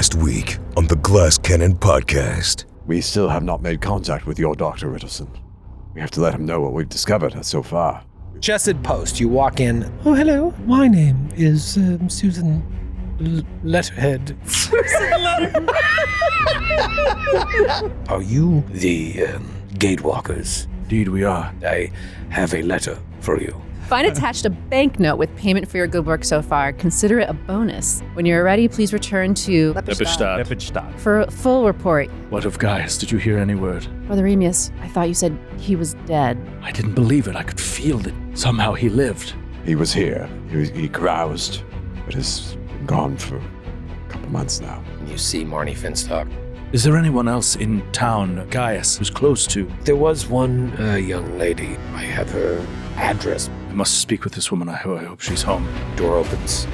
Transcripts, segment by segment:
last week on the Glass Cannon Podcast. We still have not made contact with your Dr. Riddleson. We have to let him know what we've discovered so far. Chesed Post, you walk in. Oh, hello. My name is Susan Letterhead. Susan Letterhead. Are you the Gatewalkers? Indeed we are. I have a letter for you. Find attached a banknote with payment for your good work so far. Consider it a bonus. When you're ready, please return to Lepidstadt. for a full report. What of Gaius? Did you hear any word? Brother Remius, I thought you said he was dead. I didn't believe it. I could feel that somehow he lived. He was here. He caroused, but has been gone for a couple months now. You see Marnie Finstock. Is there anyone else in town Gaius was close to? There was one young lady. I have her address. I must speak with this woman. I hope she's home. Door opens,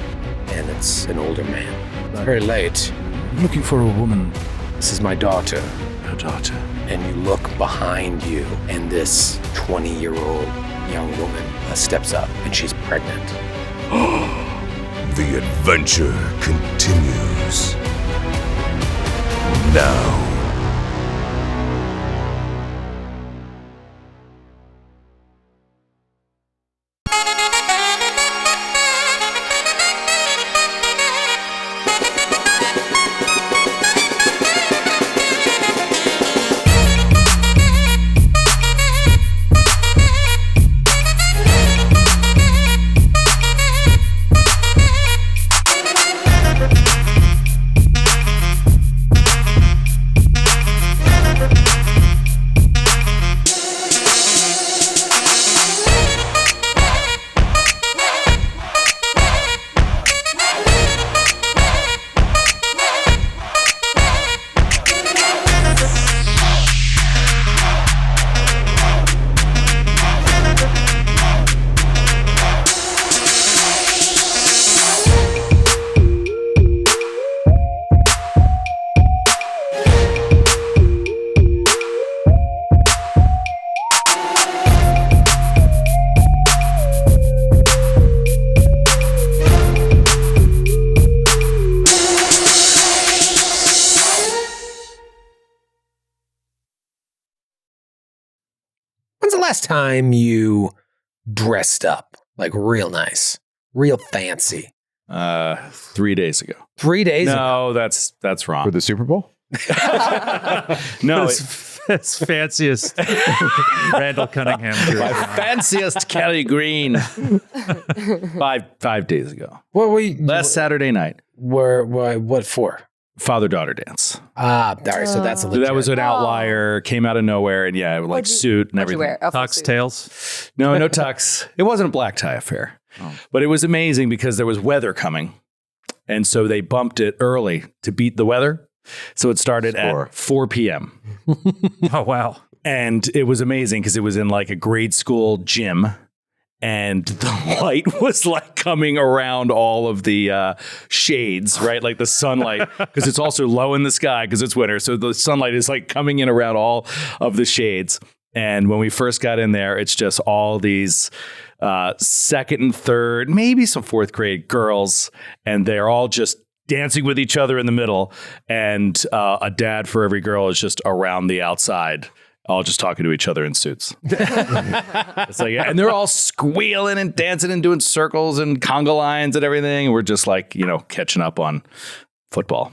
and it's an older man. It's very late. I'm looking for a woman. This is my daughter. Your daughter. And you look behind you, and this 20-year-old young woman steps up, and she's pregnant. The adventure continues now. When's the last time you dressed up? Like real nice, real fancy? 3 days ago. 3 days ago? No, that's wrong. For the Super Bowl? No, It's fanciest Randall Cunningham. my fanciest Kelly Green. 5 days ago. What were you? Last Saturday night. What for? Father-daughter dance. All right, so that's a So legit. that was an outlier, came out of nowhere, and yeah, like suit and What'd you everything. wear? Tux tails. No tux. It wasn't a black tie affair. But it was amazing because there was weather coming. And so they bumped it early to beat the weather. So it started at 4 p.m. Oh, wow. And it was amazing because it was in like a grade school gym. And the light was like coming around all of the shades, right? Like the sunlight, because it's also low in the sky because it's winter. So the sunlight is like coming in around all of the shades. And when we first got in there, it's just all these second and third, maybe some fourth grade girls. And they're all just dancing with each other in the middle. And a dad for every girl is just around the outside, all just talking to each other in suits. It's like, and they're all squealing and dancing and doing circles and conga lines and everything. And we're just like, catching up on football.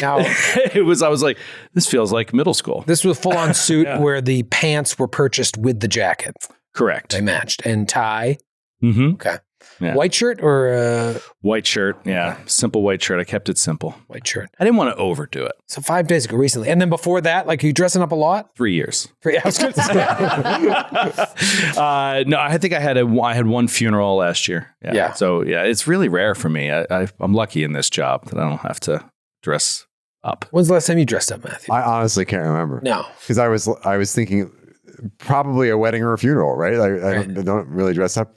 Now, I was like, this feels like middle school. this was a full-on suit where the pants were purchased with the jacket. Correct. They matched. And tie. Mm-hmm. Okay. Yeah. White shirt or White shirt. Yeah. Simple white shirt. I kept it simple. white shirt? I didn't want to overdo it. So 5 days ago recently. And then before that, like, are you dressing up a lot? 3 years. I was gonna say. No, I think I had one funeral last year. Yeah. So yeah, it's really rare for me. I'm lucky in this job that I don't have to dress up. When's the last time you dressed up, Matthew? I honestly can't remember. No. Because I was thinking probably a wedding or a funeral, right? I don't really dress up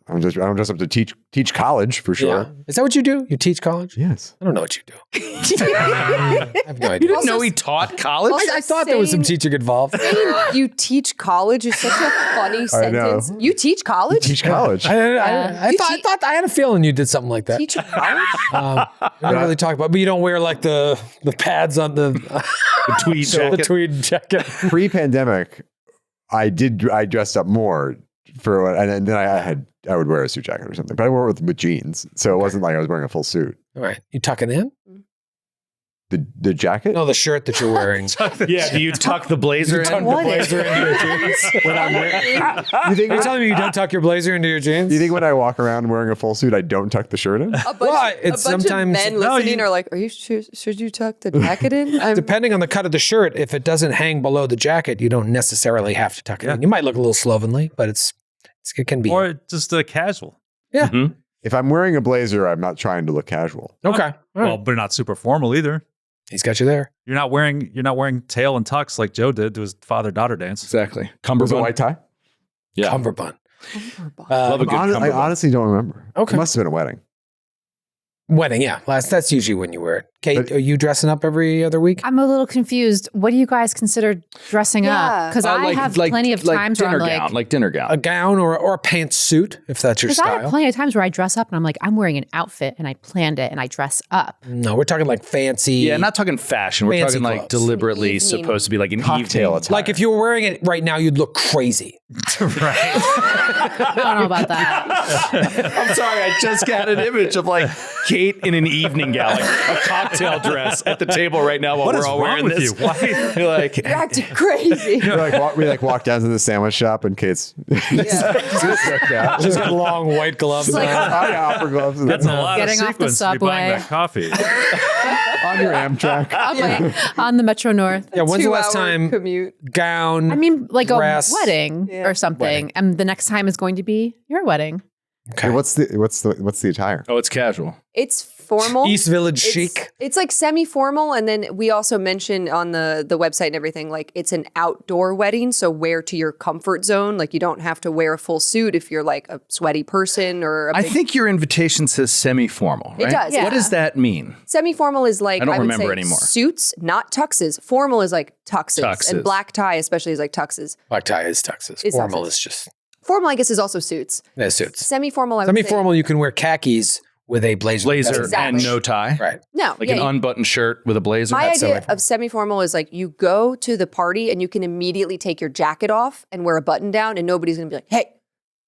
I'm just up to teach college for sure. Yeah. Is that what you do? You teach college? Yes. I don't know what you do. I have no idea. You didn't know he taught college? I thought there was some teaching involved. You teach college is such a funny sentence. You teach college? Teach college. I thought I had a feeling you did something like that. Teach college? We don't really talk about, but you don't wear like the pads on the tweed jacket. The tweed jacket. Pre-pandemic, I dressed up more for, and then I would wear a suit jacket or something, but I wore it with jeans, so it wasn't like I was wearing a full suit. All right, you tuck it in? The jacket? No, the shirt that you're wearing. Yeah, do you tuck the blazer in? Tuck the blazer into your jeans. When I'm wearing, you're telling me you don't tuck your blazer into your jeans? Do you think when I walk around wearing a full suit, I don't tuck the shirt in? A bunch of men listening are like, "Are you sure? Should you tuck the jacket in?" Depending on the cut of the shirt, if it doesn't hang below the jacket, you don't necessarily have to tuck it in. You might look a little slovenly, but it can be. Or just casual. Yeah. Mm-hmm. If I'm wearing a blazer, I'm not trying to look casual. Okay. All right. Well, but not super formal either. He's got you there. You're not wearing tail and tux like Joe did to his father-daughter dance. Exactly. Was it Cummerbund. white tie? Yeah. Cummerbund. Love a good I cummerbund. honestly don't remember. Okay. It must have been a wedding. Wedding, yeah. That's usually when you wear it. Kate, But- are you dressing up every other week? I'm a little confused. What do you guys consider dressing up? Because I have plenty of times where I'm gown, like dinner gown. A gown or a pantsuit, if that's your because I have style. plenty of times where I dress up and I'm like, I'm wearing an outfit and I planned it and I dress up. No, we're talking like fancy. Yeah, not talking fashion. We're Fancy talking like clothes. deliberately Evening. supposed to be like an Cocktail evening. attire. Like if you were wearing it right now, you'd look crazy. I don't know about that. I'm sorry, I just got an image of like Kate in an evening gown, like a cocktail dress at the table right now while What we're is all wrong wearing with this. you? Why? You're like, You're acting crazy. We walk down to the sandwich shop and Kate's Yeah. She's got long white gloves like- on. I got opera gloves That's a lot Getting of off the sequence to be buying subway. that coffee. on your Amtrak. On the Metro North. Yeah, when's the 2 last hour time commute? gown? I mean, like dress. a wedding Yeah. or something. Wedding. And the next time is going to be your wedding. Okay. What's the attire? oh, it's casual. It's formal. East Village It's- chic. It's like semi-formal, and then we also mentioned on the website and everything, like it's an outdoor wedding, so wear to your comfort zone. Like you don't have to wear a full suit if you're like a sweaty person or a I big- think your invitation says semi-formal, right? It does, yeah. What does that mean? Semi-formal is like I don't would remember say anymore. Suits, not tuxes. Formal is like tuxes, Tuxes. and black tie especially is like tuxes. Black tie is tuxes. It's Formal tuxes. is just Formal, I guess, is also suits. suits. Semi-formal, I would say. Semi-formal, you can wear khakis with a blazer. Blazer That's Exactly. and no tie. right. No, Like yeah, an unbuttoned shirt with a blazer. my That's idea semi-formal. of semi-formal is like you go to the party and you can immediately take your jacket off and wear a button down, and nobody's gonna be like, "Hey."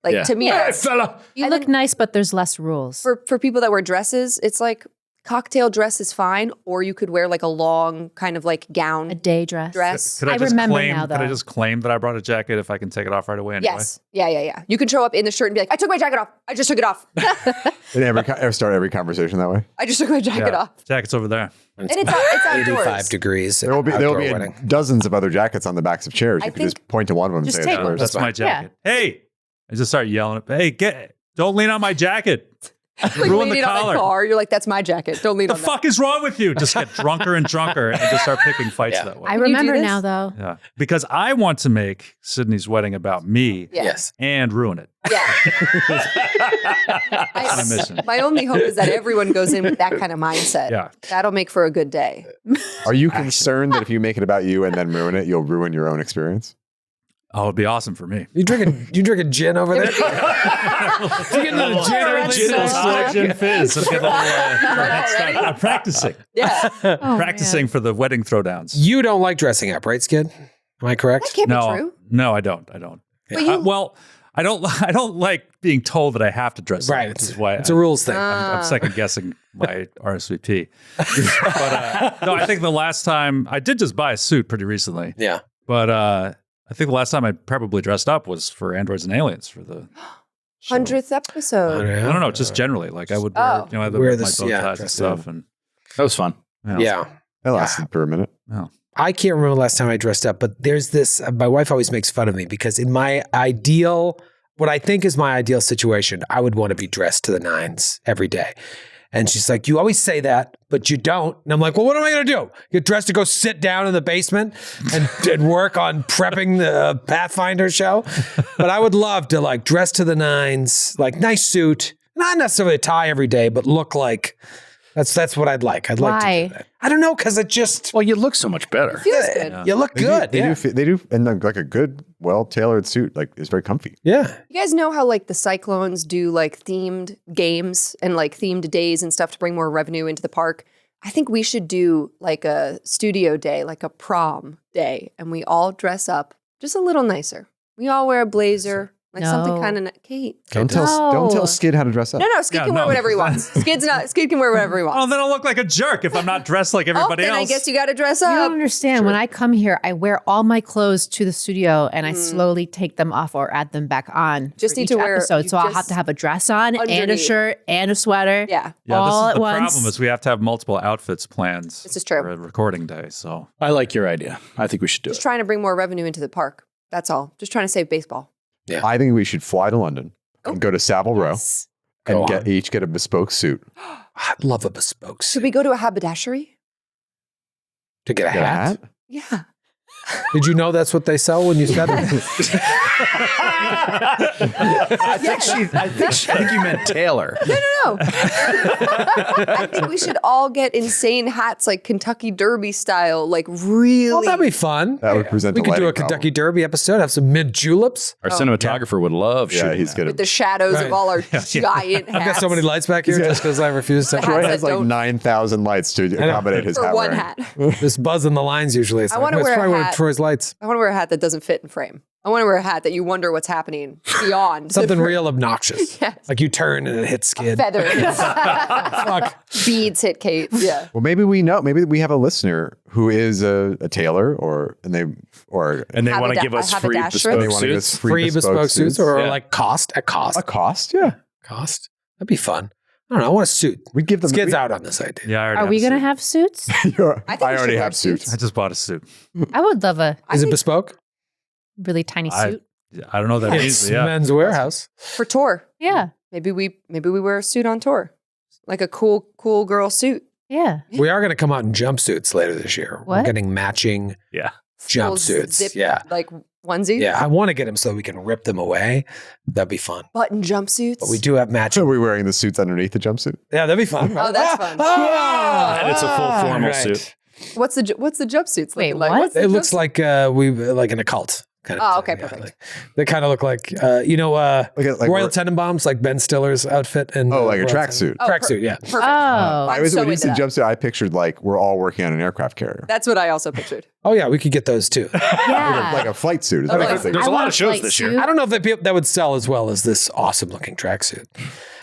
Like Yeah. to me, Hey, that's- fella. You And look then- nice, but there's less rules. for people that wear dresses, it's like cocktail dress is fine, or you could wear like a long kind of like gown A day dress. dress. Could I just remember claim, now, though. Could I just claim that I brought a jacket if I can take it off right away anyway? Yes. Yeah. You can show up in the shirt and be like, I took my jacket off. I just took it off. And start every conversation that way. I just took my jacket off. Jacket's over there. And it's outdoors. 85 degrees. There will be outdoor a wedding. dozens of other jackets on the backs of chairs. I You can just think- point to one of them and just say take it's one. yours. That's my jacket. Hey, I just start yelling at, hey, don't lean on my jacket. Like Ruin the leaning on collar. the car. You're like, that's my jacket. Don't lean The on fuck is wrong with you? Just get drunker and drunker and just start picking fights Yeah. that way. I you do remember this? now, though. Yeah, because I want to make Sydney's wedding about me that. Yeah. Yes. and ruin it. Yeah. My mission. My only hope is that everyone goes in with that kind of mindset. Yeah. That'll make for a good day. Are you concerned that if you make it about you and then ruin it, you'll ruin your own experience? Oh, it'd be awesome for me. You drinking gin over there? You getting a little gin or Gin fizz. Let's get a little, head start. I'm practicing. Yeah. Oh, Practicing for the wedding throwdowns. You don't like dressing up, right, Skid? Am I correct? That can't be true. No, I don't. But you, Well, I don't like being told that I have to dress Right. up, which is why It's a rules thing. I'm second guessing my RSVP. But no, I think the last time I did just buy a suit pretty recently. Yeah. But I think the last time I probably dressed up was for Androids and Aliens for the show. 100th episode. I don't know, just generally. Like I would wear, Oh. I would Wear wear this- my bow yeah, ties and dress stuff. And That was fun. Yeah. That lasted for a minute. I can't remember the last time I dressed up, but there's this. My wife always makes fun of me because in my ideal, what I think is my ideal situation, I would want to be dressed to the nines every day. And she's like, you always say that, but you don't. And I'm like, well, what am I going to do? Get dressed to go sit down in the basement and work on prepping the Pathfinder show? But I would love to like dress to the nines, like nice suit, not necessarily a tie every day, but look like that's what I'd like. I'd like to do that. I don't know, because it just, Well, you look so much better. Feels good. you look good. They do, and like a good, well-tailored suit, like it's very comfy. Yeah. You guys know how like the Cyclones do like themed games and like themed days and stuff to bring more revenue into the park? I think we should do like a studio day, like a prom day, and we all dress up just a little nicer. We all wear a blazer, like something No. kind of Kate. Don't tell Skid how to dress up. No, Skid can wear whatever he wants. Skid can wear whatever he wants. Oh, then I'll look like a jerk if I'm not dressed like everybody then else. I guess you got to dress You don't up. understand. When I come here, I wear all my clothes to the studio and I slowly take them off or add them back on. Just for need each to wear- episode. you So I'll just- have to have a dress on and a Underneath. shirt and a sweater. Yeah. all this at is the once. problem is we have to have multiple outfits planned. This is true. For a recording day, so. I like your idea. I think we should do Just it. trying to bring more revenue into the park. That's all. Just trying to save baseball. I think we should fly to London and go to Savile Row Go and on. each get a bespoke suit. I'd love a bespoke Should suit. we go to a haberdashery? To get a Get a hat? hat? Yeah. Did you know that's what they sell when you said it? I think you meant Taylor. No. I think we should all get insane hats like Kentucky Derby style, like really. Well, that'd be fun. That would present We a could do a lighting problem. Kentucky Derby episode, have some mint juleps. Our cinematographer would love Yeah, shooting he's that. good. with the shadows Right. of all our giant hats. I've got so many lights back here just because I refuse to. The Troy hats has that like don't- 9,000 lights to accommodate his for hat one wearing. hat. This buzz in the lines usually. It's I like, wanna let's wear a try one of hat. Troy's lights. I want to wear a hat that doesn't fit in frame. I want to wear a hat that you wonder what's happening beyond. Something the real obnoxious. Yes. Like you turn and it hits Skid. feathers. Fuck. Beads hit Kate. Yeah. Well, maybe we know. Maybe we have a listener who is a tailor, and they want to give us free haberdashery. bespoke to give us suits. Free bespoke suits or Yeah. like cost at cost. a cost. Yeah, Cost. That'd be fun. I don't know. I want a suit. we'd give them. Skid's out on this idea. Yeah, I already Are have we a going to suit. have suits? I think we already should wear have suits. I just bought a suit. I would love a Is it bespoke? really tiny suit. I don't know what that means. It's But yeah. Men's Warehouse. For tour. Yeah. Maybe we wear a suit on tour. Like a cool girl suit. Yeah. We are going to come out in jumpsuits later this year. We're What? getting matching Yeah. Full jumpsuits. zip, Yeah. Like onesies. Yeah. I want to get them so we can rip them away. That'd be fun. Button jumpsuits. But we do have Are matching. we wearing the suits underneath the jumpsuit? Yeah, that'd be fun. Oh, that's fun. And it's a full formal Right. suit. What's the jumpsuits Wait, looking like? what? What's the It looks jumpsuit? like we like an occult kind of. Oh, thing. okay, perfect. like- they kind of look like Royal Tenenbaums, like Ben Stiller's outfit, and Oh, like a Royal tracksuit. Tenen- tracksuit, yeah. Perfect. Oh. I was so when you into said that. jumpsuit, I pictured like we're all working on an aircraft carrier, That's what I also pictured. Oh yeah, we could get those too. Yeah. like a flight suit. Is Oh, that like- what you're There's a I lot want of shows flight this year. suit. I don't know if that would sell as well as this awesome looking tracksuit.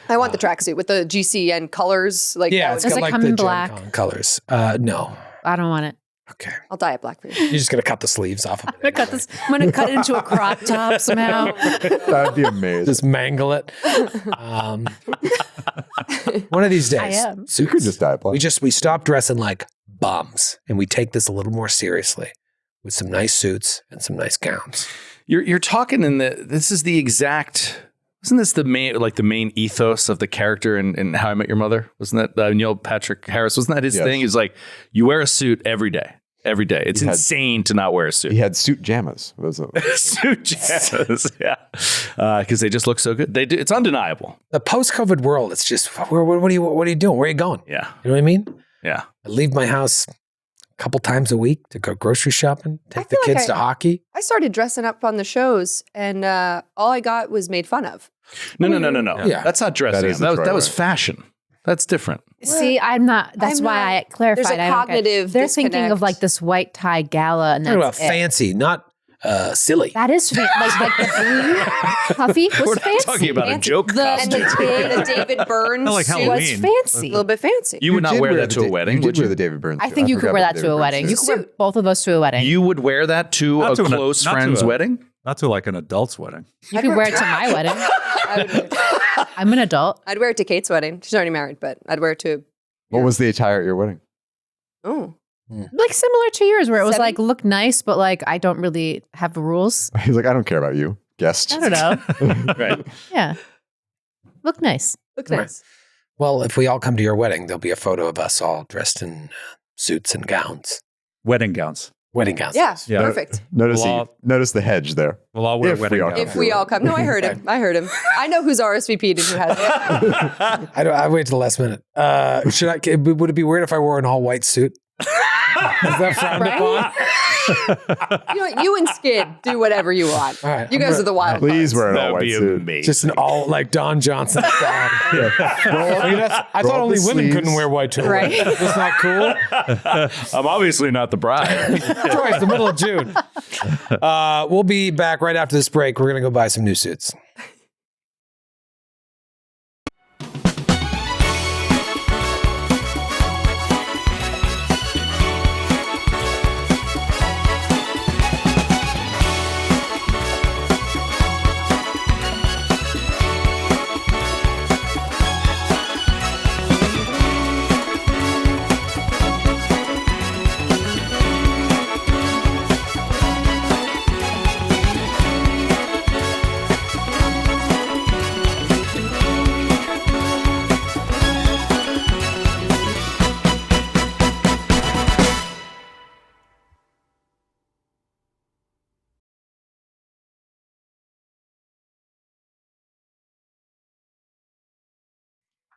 I want the tracksuit with the GCN colors. Like Yeah, that it's would- got Does it like come the in Gen black? Con colors. No. I don't want it. Okay. I'll dye it black for you. You're just gonna cut the sleeves off of it. I'm going to cut it into a crop top somehow. That'd be amazing. Just mangle it. One of these days, I am. You could just dye it black. we stop dressing like bums and we take this a little more seriously with some nice suits and some nice gowns. You're talking this is the exact. Wasn't this the main ethos of the character in How I Met Your Mother? Wasn't that Neil Patrick Harris? Wasn't that his Yes. thing? He's like, you wear a suit every day. Every day. It's He had- insane to not wear a suit. He had suit jammas. Those are- Suit jazzes, yeah, because they just look so good. They do. It's undeniable. The post-COVID world, it's just what are you doing? Where are you going? Yeah, You know what I mean? yeah. I leave my house a couple times a week to go grocery shopping, take the feel like kids to hockey. I started dressing up on the shows, and all I got was made fun of. No. Yeah. That's not dressing. That is That, the that was Troy way. fashion. That's different. See, I'm not. That's I'm why not- I clarified. there's a I don't get- cognitive They're thinking of disconnect. like this white tie gala, and Talking about that's it. fancy, not silly. That is like the blue puffy was We're not fancy. talking about a Fancy. joke And the, costume. the David Burns I like suit Halloween. was was fancy. a little bit fancy. You would not did wear that the to a Da- wedding, You would did wear you? the David Burns. I suit. think you could forgot wear about that the to a David wedding. Burns You suit. could wear both of those to a wedding. You would wear that to Not a to an- close not to friend's a- wedding? Not to like an adult's wedding. You could wear it to my wedding. I'm an adult. I'd wear it to Kate's wedding. She's already married, but I'd wear it to. What was the attire at your wedding? Oh, Like similar to yours, where it was Seven? like look nice, but like I don't really have rules. He's like, I don't care about you, guest. I don't know. Right. Yeah, look nice. look nice. Well, if we all come to your wedding, there'll be a photo of us all dressed in suits and gowns. Wedding gowns. Wedding gowns. Yeah, Yeah. perfect. Notice We'll notice the hedge there. We'll all wear If wedding we all gowns. come. If we all come. No, I heard him. I know who's RSVP'd and who hasn't. I wait till the last minute. Would it be weird if I wore an all white suit? Is that frowned upon? You and Skid do whatever you want. All right, You guys are the wild Please cards. wear an That all would white be suit. amazing. Just an all like Don Johnson style. I thought Roll only the women sleeves. couldn't wear white too. Right. That's not cool. I'm obviously not the bride. Troy, it's the middle of June. We'll be back right after this break. We're gonna go buy some new suits.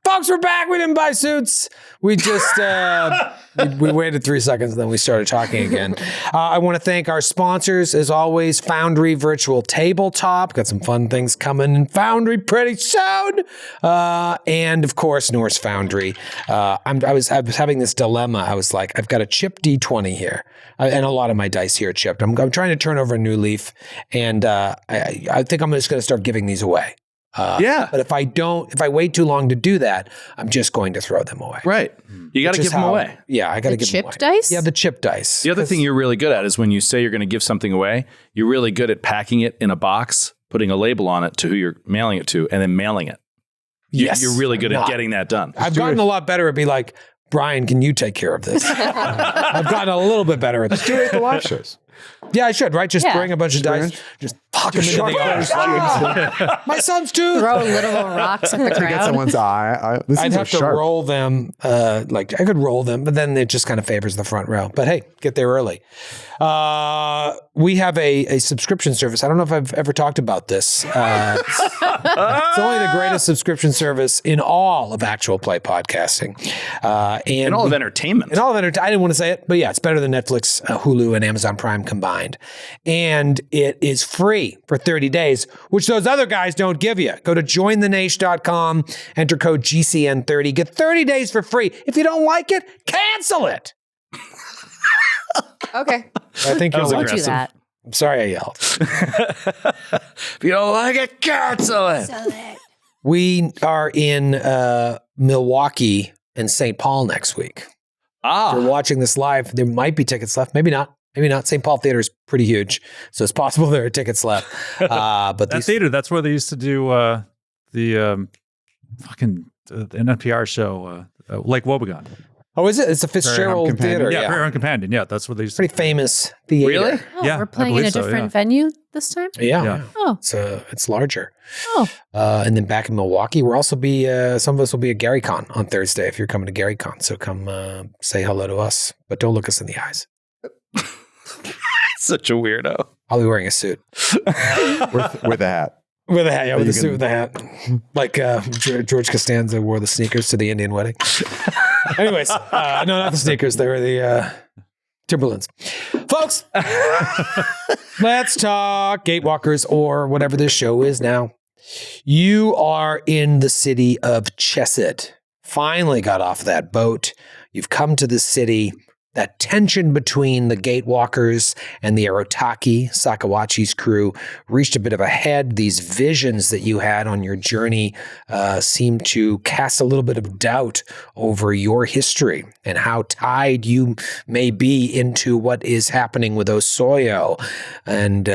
Folks, we're back. We didn't buy suits. We just we waited 3 seconds and then we started talking again. I want to thank our sponsors, as always, Foundry Virtual Tabletop. Got some fun things coming in Foundry pretty soon. And of course, Norse Foundry. I was having this dilemma. I was like, I've got a chip D20 here. And a lot of my dice here are chipped. I'm trying to turn over a new leaf. And I think I'm just going to start giving these away. But if I wait too long to do that, I'm just going to throw them away. Right. You got to Which is give them how- away. Yeah, I got to The give them away. chipped dice? Yeah, the chip dice. The other thing you're really good at is when you say you're going to give something away, you're really good at packing it in a box, putting a label on it to who you're mailing it to, and then mailing it. Yes, You're really good I'm at not. getting that done. I've gotten a lot better at be like, Brian, can you take care of this? I've gotten a little bit better at this. Do it at the live shows. Yeah, I should, right? Just Yeah. bring a bunch of dice, just fuck them into the air. My son's too. Throw literal rocks at the Get crowd. someone's eye. This I'd is have to sharp. roll them. Like I could roll them, but then it just kind of favors the front row. But hey, get there early. We have a subscription service. I don't know if I've ever talked about this. It's only the greatest subscription service in all of actual play podcasting. And all of entertainment. And all of entertainment. I didn't want to say it, but yeah, it's better than Netflix, Hulu, and Amazon Prime combined. And it is free for 30 days, which those other guys don't give you. Go to jointhenaish.com, enter code GCN30, get 30 days for free. If you don't like it, cancel it. Okay. I think you're Told you aggressive. that. I'm sorry I yelled. If you don't like it, cancel it. We are in Milwaukee and St. Paul next week. If you're watching this live, there might be tickets left. Maybe not. Maybe not. St. Paul Theater is pretty huge, so it's possible there are tickets left. But That these, theater, that's where they used to do the fucking NPR show, Lake Wobegon. oh, is it? It's a Fitzgerald Companion. Theater. Yeah, Yeah, Prairie Home Companion. Yeah, that's what they used to pretty famous theater. Really? Oh, Yeah, we're I playing in a believe so, different yeah. venue this time? Yeah. Yeah. Oh, It's larger. oh. And then back in Milwaukee, we'll also be, some of us will be at GaryCon on Thursday if you're coming to GaryCon. So come say hello to us, but don't look us in the eyes. Such a weirdo. I'll be wearing a suit. with a hat. With a hat, yeah, with You a suit can- with a hat. Like George Costanza wore the sneakers to the Indian wedding. Anyways, no, not the sneakers. They were the Timberlands. Folks, let's talk Gatewalkers or whatever this show is now. You are in the city of Chesed. Finally got off that boat. You've come to the city. That tension between the Gatewalkers and the Arotaki, Sakawachi's crew, reached a bit of a head. These visions that you had on your journey seemed to cast a little bit of doubt over your history and how tied you may be into what is happening with Osoyo and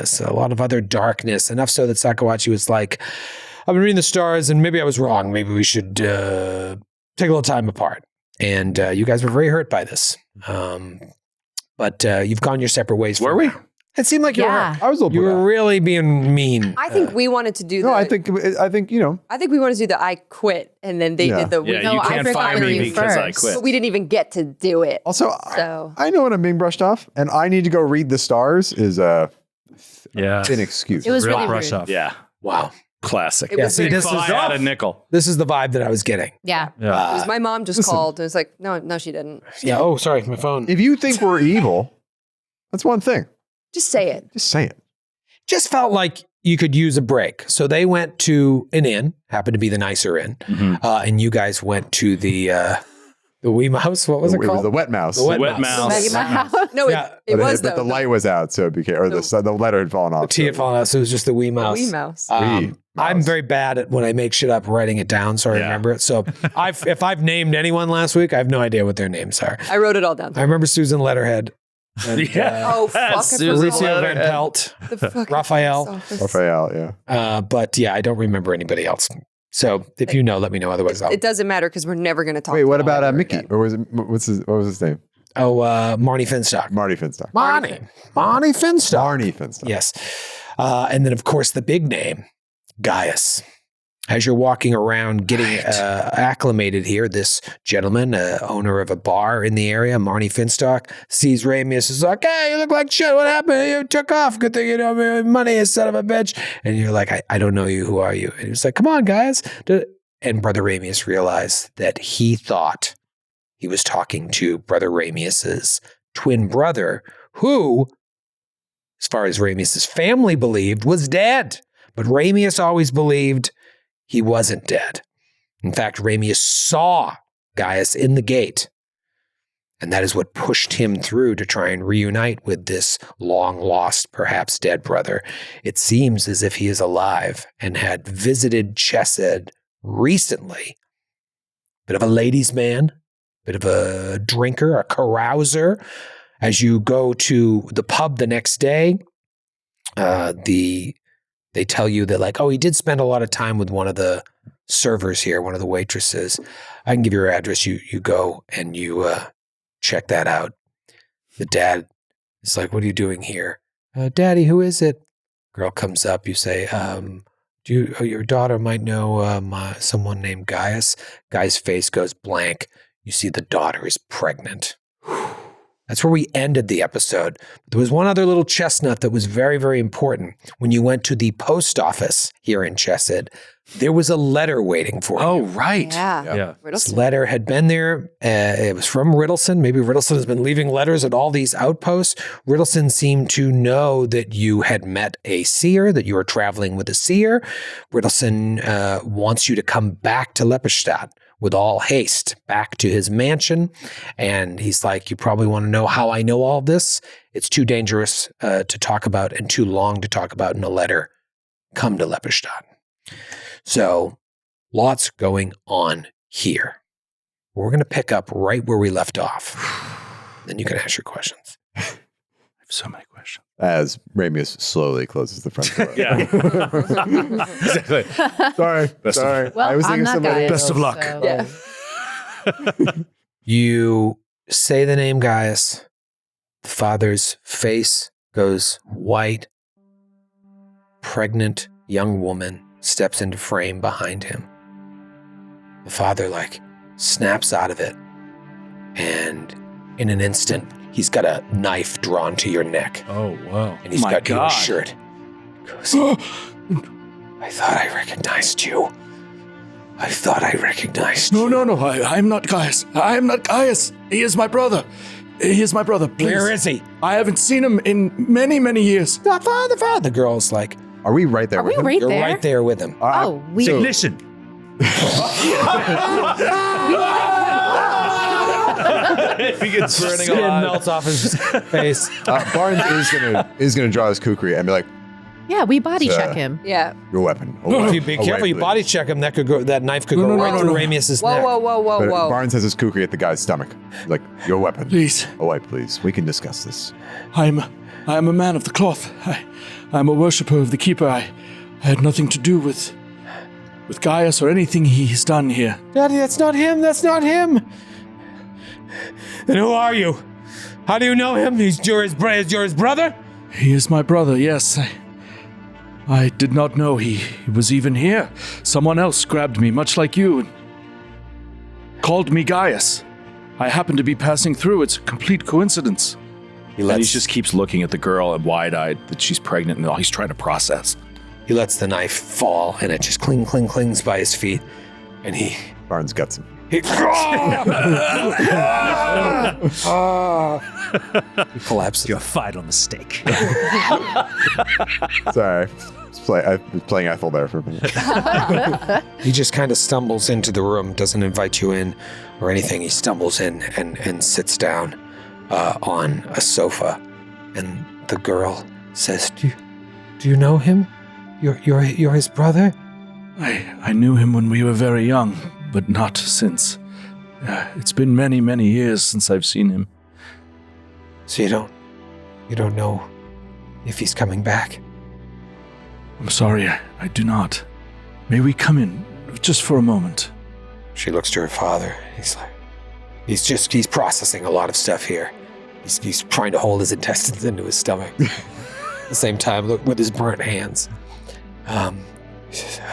so a lot of other darkness. Enough so that Sakawachi was like, I've been reading the stars and maybe I was wrong. Maybe we should take a little time apart. And you guys were very hurt by this. But you've gone your separate ways. Were we? It seemed like you were Yeah. hurt. I was a little You put were out. really being mean. I think we wanted to do No, I think you know. I think we wanted to do the I quit, and then they Yeah. did the Yeah, No, you I can't forgot find me you because I first. quit. but we didn't even get to do it. Also, So I know when I'm being brushed off, and I need to go read the stars is a Yeah. thin excuse. It was Real really brush rude. off. Yeah. Wow. Classic. It was see, this If I is had a nickel. This is the vibe that I was getting. Yeah. Yeah. it was my mom just called and was like, no, she didn't. Yeah. Oh, sorry, my phone. If you think we're evil, that's one thing. Just say it. Just say it. Just felt like you could use a break. So they went to an inn, happened to be the nicer inn, and you guys went to the wee mouse. What was it It was called? the wet mouse. The wet Wet mouse. mouse. Maggie Mouse. No, Yeah. it But was but though. the light was out, so it became, or the letter had fallen off. The T had fallen out, so it was just the wee mouse. wee mouse. Wee I'm mouse. very bad at when I make shit up writing it down, so I Yeah. remember it. So if I've named anyone last week, I have no idea what their names are. I wrote it all down. I remember Susan Letterhead. And, Yeah. Oh, fuck, I Susan forgot. Mauricio Van Letterhead. Pelt, The fucking Raphael. office. Raphael, yeah. But yeah, I don't remember anybody else. So if you know, let me know. Otherwise, I'll. It doesn't matter because we're never going to talk. Wait, to what them about ever Mickey? again. Or was it? What was his name? Marnie Finstock. Marty Finstock. Marnie Finstock. Marnie Finstock. Yes. And then, of course, the big name, Gaius. As you're walking around getting acclimated here, this gentleman, owner of a bar in the area, Marnie Finstock, sees Ramius, is like, hey, you look like shit. What happened? You took off. Good thing you know me. Money, you son of a bitch. And you're like, I don't know you. Who are you? And he's like, come on, guys. And Brother Ramius realized that he thought he was talking to Brother Ramius's twin brother, who, as far as Ramius's family believed, was dead. But Ramius always believed he wasn't dead. In fact, Ramius saw Gaius in the gate. And that is what pushed him through to try and reunite with this long lost, perhaps dead brother. It seems as if he is alive and had visited Chesed recently. Bit of a ladies' man, bit of a drinker, a carouser. As you go to the pub the next day, they tell you that, like, oh, he did spend a lot of time with one of the servers here, one of the waitresses. I can give you her address. You go and you check that out. The dad is like, what are you doing here? Daddy, who is it? Girl comes up. You say, your daughter might know someone named Gaius. Guy's face goes blank. You see the daughter is pregnant. That's where we ended the episode. But there was one other little chestnut that was very, very important. When you went to the post office here in Chesed, there was a letter waiting for you. Oh, right. Yeah. Yeah. This Riddleston. letter had been there. It was from Riddleson. Maybe Riddleson has been leaving letters at all these outposts. Riddleson seemed to know that you had met a seer, that you were traveling with a seer. Riddleson wants you to come back to Lepidstadt with all haste, back to his mansion. And he's like, you probably want to know how I know all this. It's too dangerous to talk about and too long to talk about in a letter. Come to Lepidstadt. So lots going on here. We're going to pick up right where we left off. Then you can ask your questions. I have so many questions. As Ramius slowly closes the front door. Yeah. Exactly. Sorry. Well, I was I'm thinking not somebody. Gaius, Best of luck. so- Yeah. You say the name Gaius. The father's face goes white. Pregnant young woman steps into frame behind him. The father, snaps out of it. And in an instant, he's got a knife drawn to your neck. Oh, wow. And he's My got you in God. his shirt. He goes, I thought I recognized you. I thought I recognized you. No. I'm not Gaius. I am not Gaius. He is my brother. He is my brother. Please. Where is he? I haven't seen him in many, many years. The father. The girl's like, Are we right there Are with we him? right you're there? right there with him. Oh, we. Ignition. He gets burning Skin melts off his face. Barnes is gonna draw his kukri and be like, Yeah, we body Sir. check him. Yeah. your weapon. If you be Away, careful, you please. body check him. That knife could go right through Ramius's neck. Whoa. But Barnes has his kukri at the guy's stomach. He's like, your weapon. Please. Away, please. We can discuss this. I am a man of the cloth. I am a worshipper of the Keeper. I had nothing to do with Gaius or anything he has done here. Daddy, that's not him. That's not him. Then who are you? How do you know him? He's your brother? He is my brother, yes. I did not know he was even here. Someone else grabbed me, much like you, and called me Gaius. I happened to be passing through. It's a complete coincidence. And he just keeps looking at the girl and wide-eyed that she's pregnant and all he's trying to process. He lets the knife fall, and it just clings by his feet. And he Barnes guts him. he collapses. You're fight on the stake. Sorry. I was playing Ethel there for a minute. He just kind of stumbles into the room, doesn't invite you in or anything. He stumbles in and sits down on a sofa. And the girl says, Do you know him? You're his brother? I knew him when we were very young, but not since. It's been many, many years since I've seen him. So you don't know if he's coming back? I'm sorry, I do not. May we come in just for a moment? She looks to her father. He's like, he's processing a lot of stuff here. He's trying to hold his intestines into his stomach. At the same time, look with his burnt hands. He says,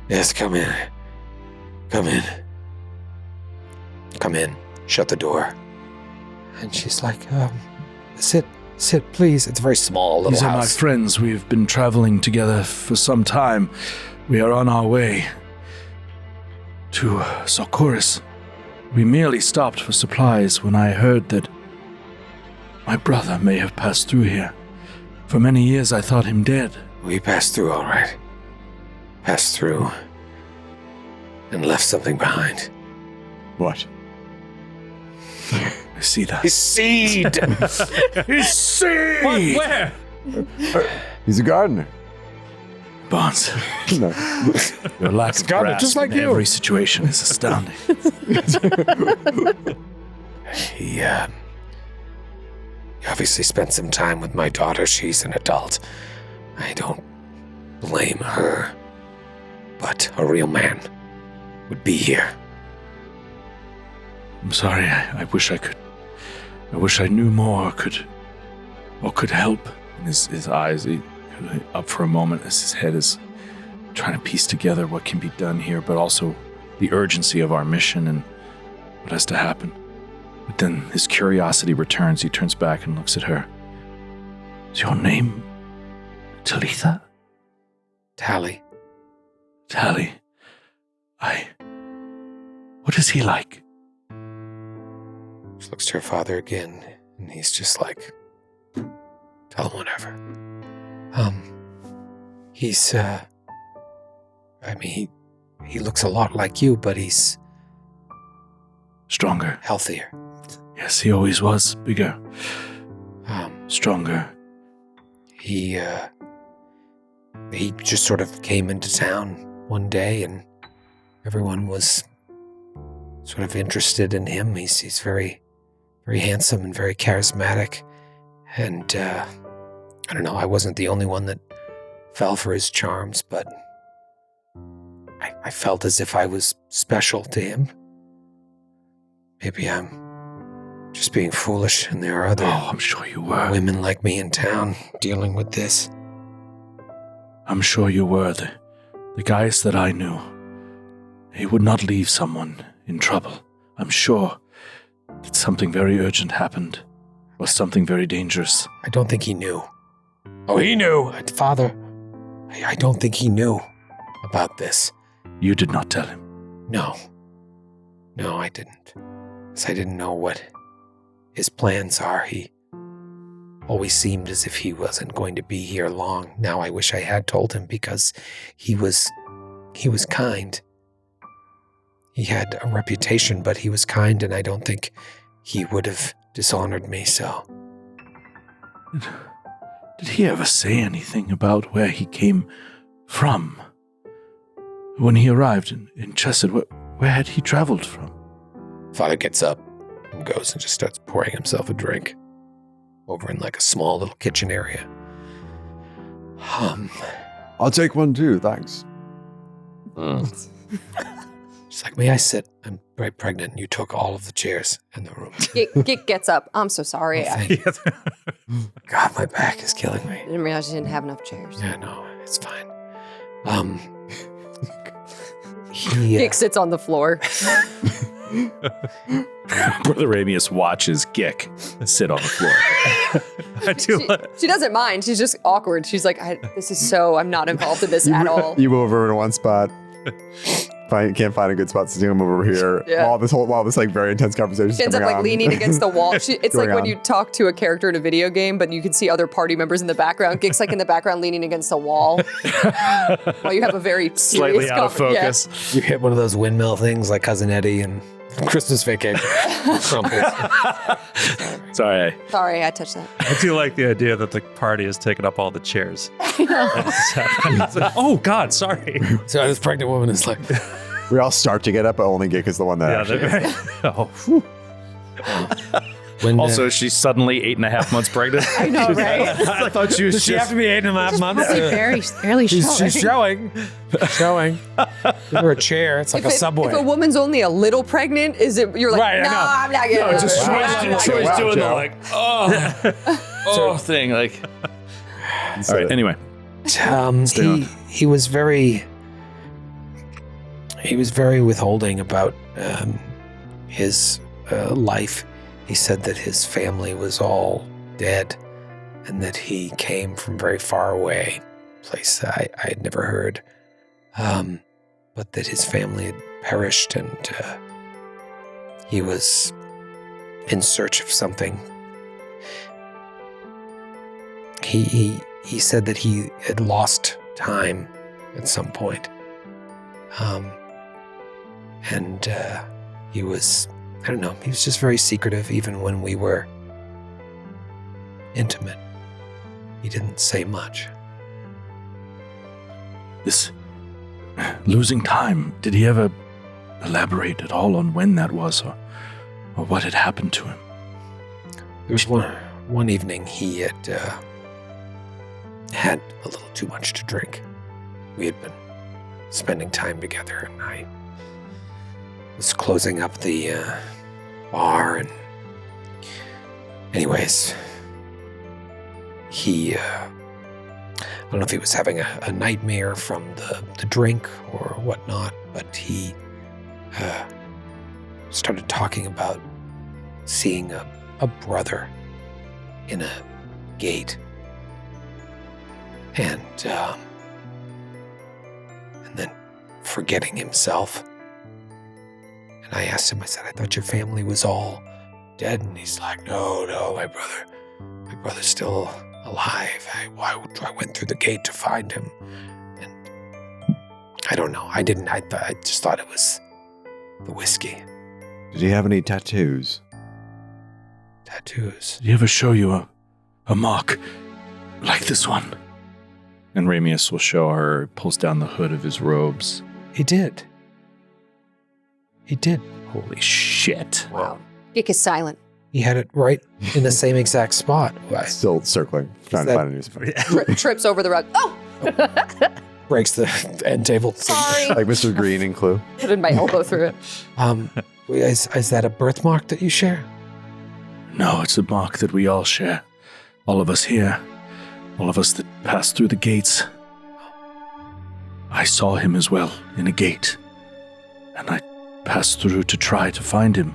yes, come in. Shut the door. And she's like, sit, please. It's a very small little These are my house. friends. We've been traveling together for some time. We are on our way to Socorus. We merely stopped for supplies when I heard that my brother may have passed through here. For many years I thought him dead. We passed through, all right. Passed through and left something behind. What? I see that. His seed! His seed! Where? He's a gardener. Barnes, No. your lack of gardener, grasp just like in you. every situation is astounding. He obviously spent some time with my daughter. She's an adult. I don't blame her. But a real man would be here. I'm sorry. I wish I could. I wish I knew more, could help. And his eyes up for a moment as his head is trying to piece together what can be done here, but also the urgency of our mission and what has to happen. But then his curiosity returns. He turns back and looks at her. Is your name Talitha? Tally. Tally. What is he like? She looks to her father again, and he's just like, tell him whatever. He's, he looks a lot like you, but he's Stronger. healthier. Yes, he always was. Bigger. Stronger. He just sort of came into town one day, and everyone was sort of interested in him. He's very, very handsome and very charismatic. And I don't know, I wasn't the only one that fell for his charms, but I felt as if I was special to him. Maybe I'm just being foolish, and there are other I'm sure you were. women like me in town dealing with this. I'm sure you were. The Gaius that I knew. He would not leave someone in trouble. I'm sure that something very urgent happened. Or something very dangerous. I don't think he knew. Oh, he knew! Father, I don't think he knew about this. You did not tell him. No, I didn't. Because I didn't know what his plans are. He always seemed as if he wasn't going to be here long. Now I wish I had told him, because he was kind. He had a reputation, but he was kind, and I don't think he would have dishonored me, so. Did he ever say anything about where he came from? When he arrived in Chesed, where had he traveled from? Father gets up and goes and just starts pouring himself a drink over in like a small little kitchen area. I'll take one too, thanks. She's like, may I sit? I'm very pregnant. You took all of the chairs in the room. Git gets up. I'm so sorry. Oh, I thank you. God, my back is killing me. didn't realize you didn't have enough chairs. Yeah, no, it's fine. He Git sits on the floor. Brother Ramius watches Gick sit on the floor. I do. She doesn't mind. She's just awkward. She's like, I'm not involved in this at all. You move over to one spot. Can't find a good spot, so you move over here. Yeah. While this like very intense conversation is She ends up coming like on. leaning against the wall. It's like Going when on. you talk to a character in a video game, but you can see other party members in the background. Gig's like in the background leaning against the wall while you have a very Slightly serious out of focus. You hit one of those windmill things like Cousin Eddie and Christmas Vacation. Crumples. Sorry. Sorry, I touched that. I do like the idea that the party has taken up all the chairs. It's like, oh God, sorry. So this pregnant woman is like, We all start to get up, but only Gick is the one that actually. Oh, whew. when, Also, she's suddenly 8.5 months pregnant. I know, right? I thought she was does she have to be 8.5 months? Barely She's showing. Showing. Give her a chair. It's like a subway. If a woman's only a little pregnant, you're like, Right, I no, know. I'm not getting No, just it. Troy's doing the Joe. like, thing. Like, all right. Anyway, he was very withholding about his life. He said that his family was all dead and that he came from very far away, a place I had never heard, but that his family had perished and he was in search of something. He said that he had lost time at some point. And he was, I don't know, he was just very secretive even when we were intimate. He didn't say much. this losing time, did he ever elaborate at all on when that was or what had happened to him? There was one evening he had had a little too much to drink. We had been spending time together and I was closing up the bar and anyways, he, I don't know if he was having a nightmare from the drink or whatnot, but he started talking about seeing a brother in a gate. And then forgetting himself. And I asked him, I said, I thought your family was all dead. And he's like, no, my brother's still alive. I went through the gate to find him. And I don't know. I just thought it was the whiskey. Did he have any tattoos? Tattoos. Did he ever show you a mark like this one? And Ramius will show her, pulls down the hood of his robes. He did. Holy shit. Wow. Gick is silent. He had it right in the same exact spot. Still circling, trying to that- find a new spot. Trips over the rug. Oh, Breaks the end table. sorry. Like Mr. Green in Clue. Put in my elbow through it. Is that a birthmark that you share? No, it's a mark that we all share. All of us here. All of us that passed through the gates. I saw him as well in a gate. And I passed through to try to find him.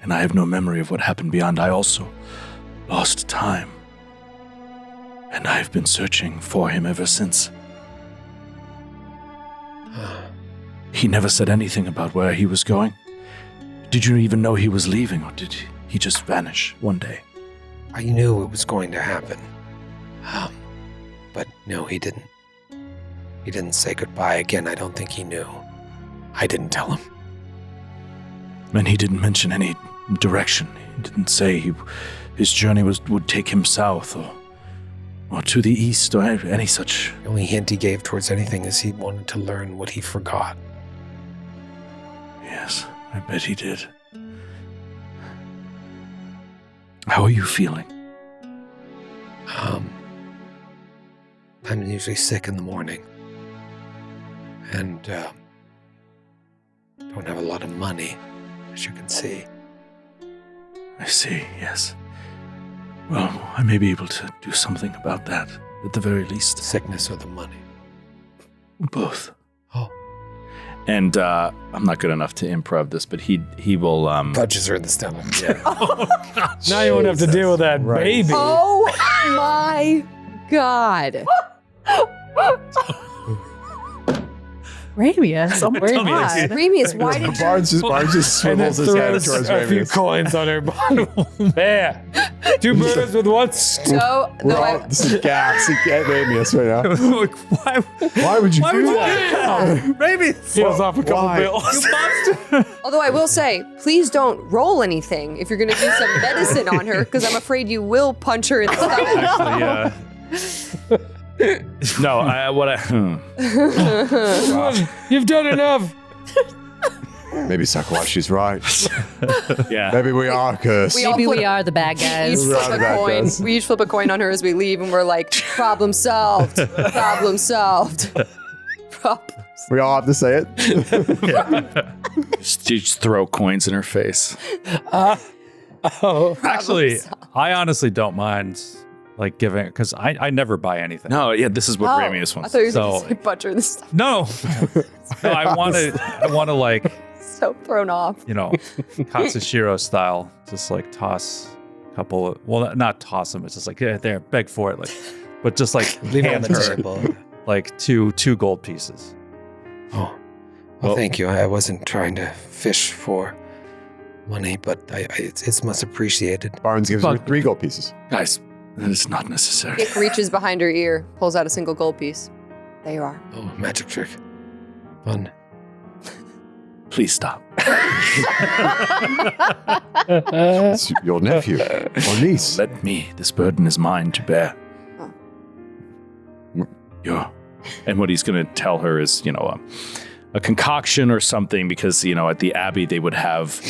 And I have no memory of what happened beyond. I also lost time. And I have been searching for him ever since. He never said anything about where he was going. Did you even know he was leaving, or did he just vanish one day? I knew it was going to happen. But no, he didn't. He didn't say goodbye again. I don't think he knew. I didn't tell him. And he didn't mention any direction. He didn't say his journey would take him south or to the east or any such. The only hint he gave towards anything is he wanted to learn what he forgot. Yes, I bet he did. How are you feeling? I'm usually sick in the morning. And don't have a lot of money, as you can see. I see, yes. Well, I may be able to do something about that, at the very least. Sickness or the money? Both. Oh. And I'm not good enough to improv this, but he will... Punches her in the stomach. Yeah. Now you won't have to deal with that baby. Oh my God. Ramius, oh my Tell me this. God. Ramius, why did you... Barnes just And then swivels his head throws towards a few Ramius. coins on her body. There. 2 birds with one stone. So, We're no, all, this is gas at Ramius right now. Why Why would you would do you that? do that? Maybe. Steals off a couple Why? bills. although I will say, please don't roll anything if you're going to do some medicine on her, because I'm afraid you will punch her in the stomach. Yeah. No, You've done enough. Maybe Sakawashi's right. yeah. Maybe we are cursed. Maybe we are the bad Each guys. We're flip out a of that, coin. guys. We each flip a coin on her as we leave, and we're like, problem solved. Problem solved. We all have to say it. Just throw coins in her face. Actually, I honestly don't mind like giving because I never buy anything. No, yeah, this is what Ramius I wants. thought you were So- going to say punch her in the stomach. No, no, I want to like So thrown off. Katsushiro style, just like toss a couple of not toss them. It's just like yeah, there, beg for it, like, but just like Leave it on hand the her table. like two gold pieces. Oh, well, thank you. I wasn't trying to fish for money, but it's much appreciated. Barnes gives her 3 gold pieces. Guys, that is not necessary. Dick reaches behind her ear, pulls out a single gold piece. There you are. Oh, magic trick. Fun. Please stop. It's your nephew or niece. Let me. This burden is mine to bear. Oh. And what he's going to tell her is, a concoction or something, because, at the Abbey, they would have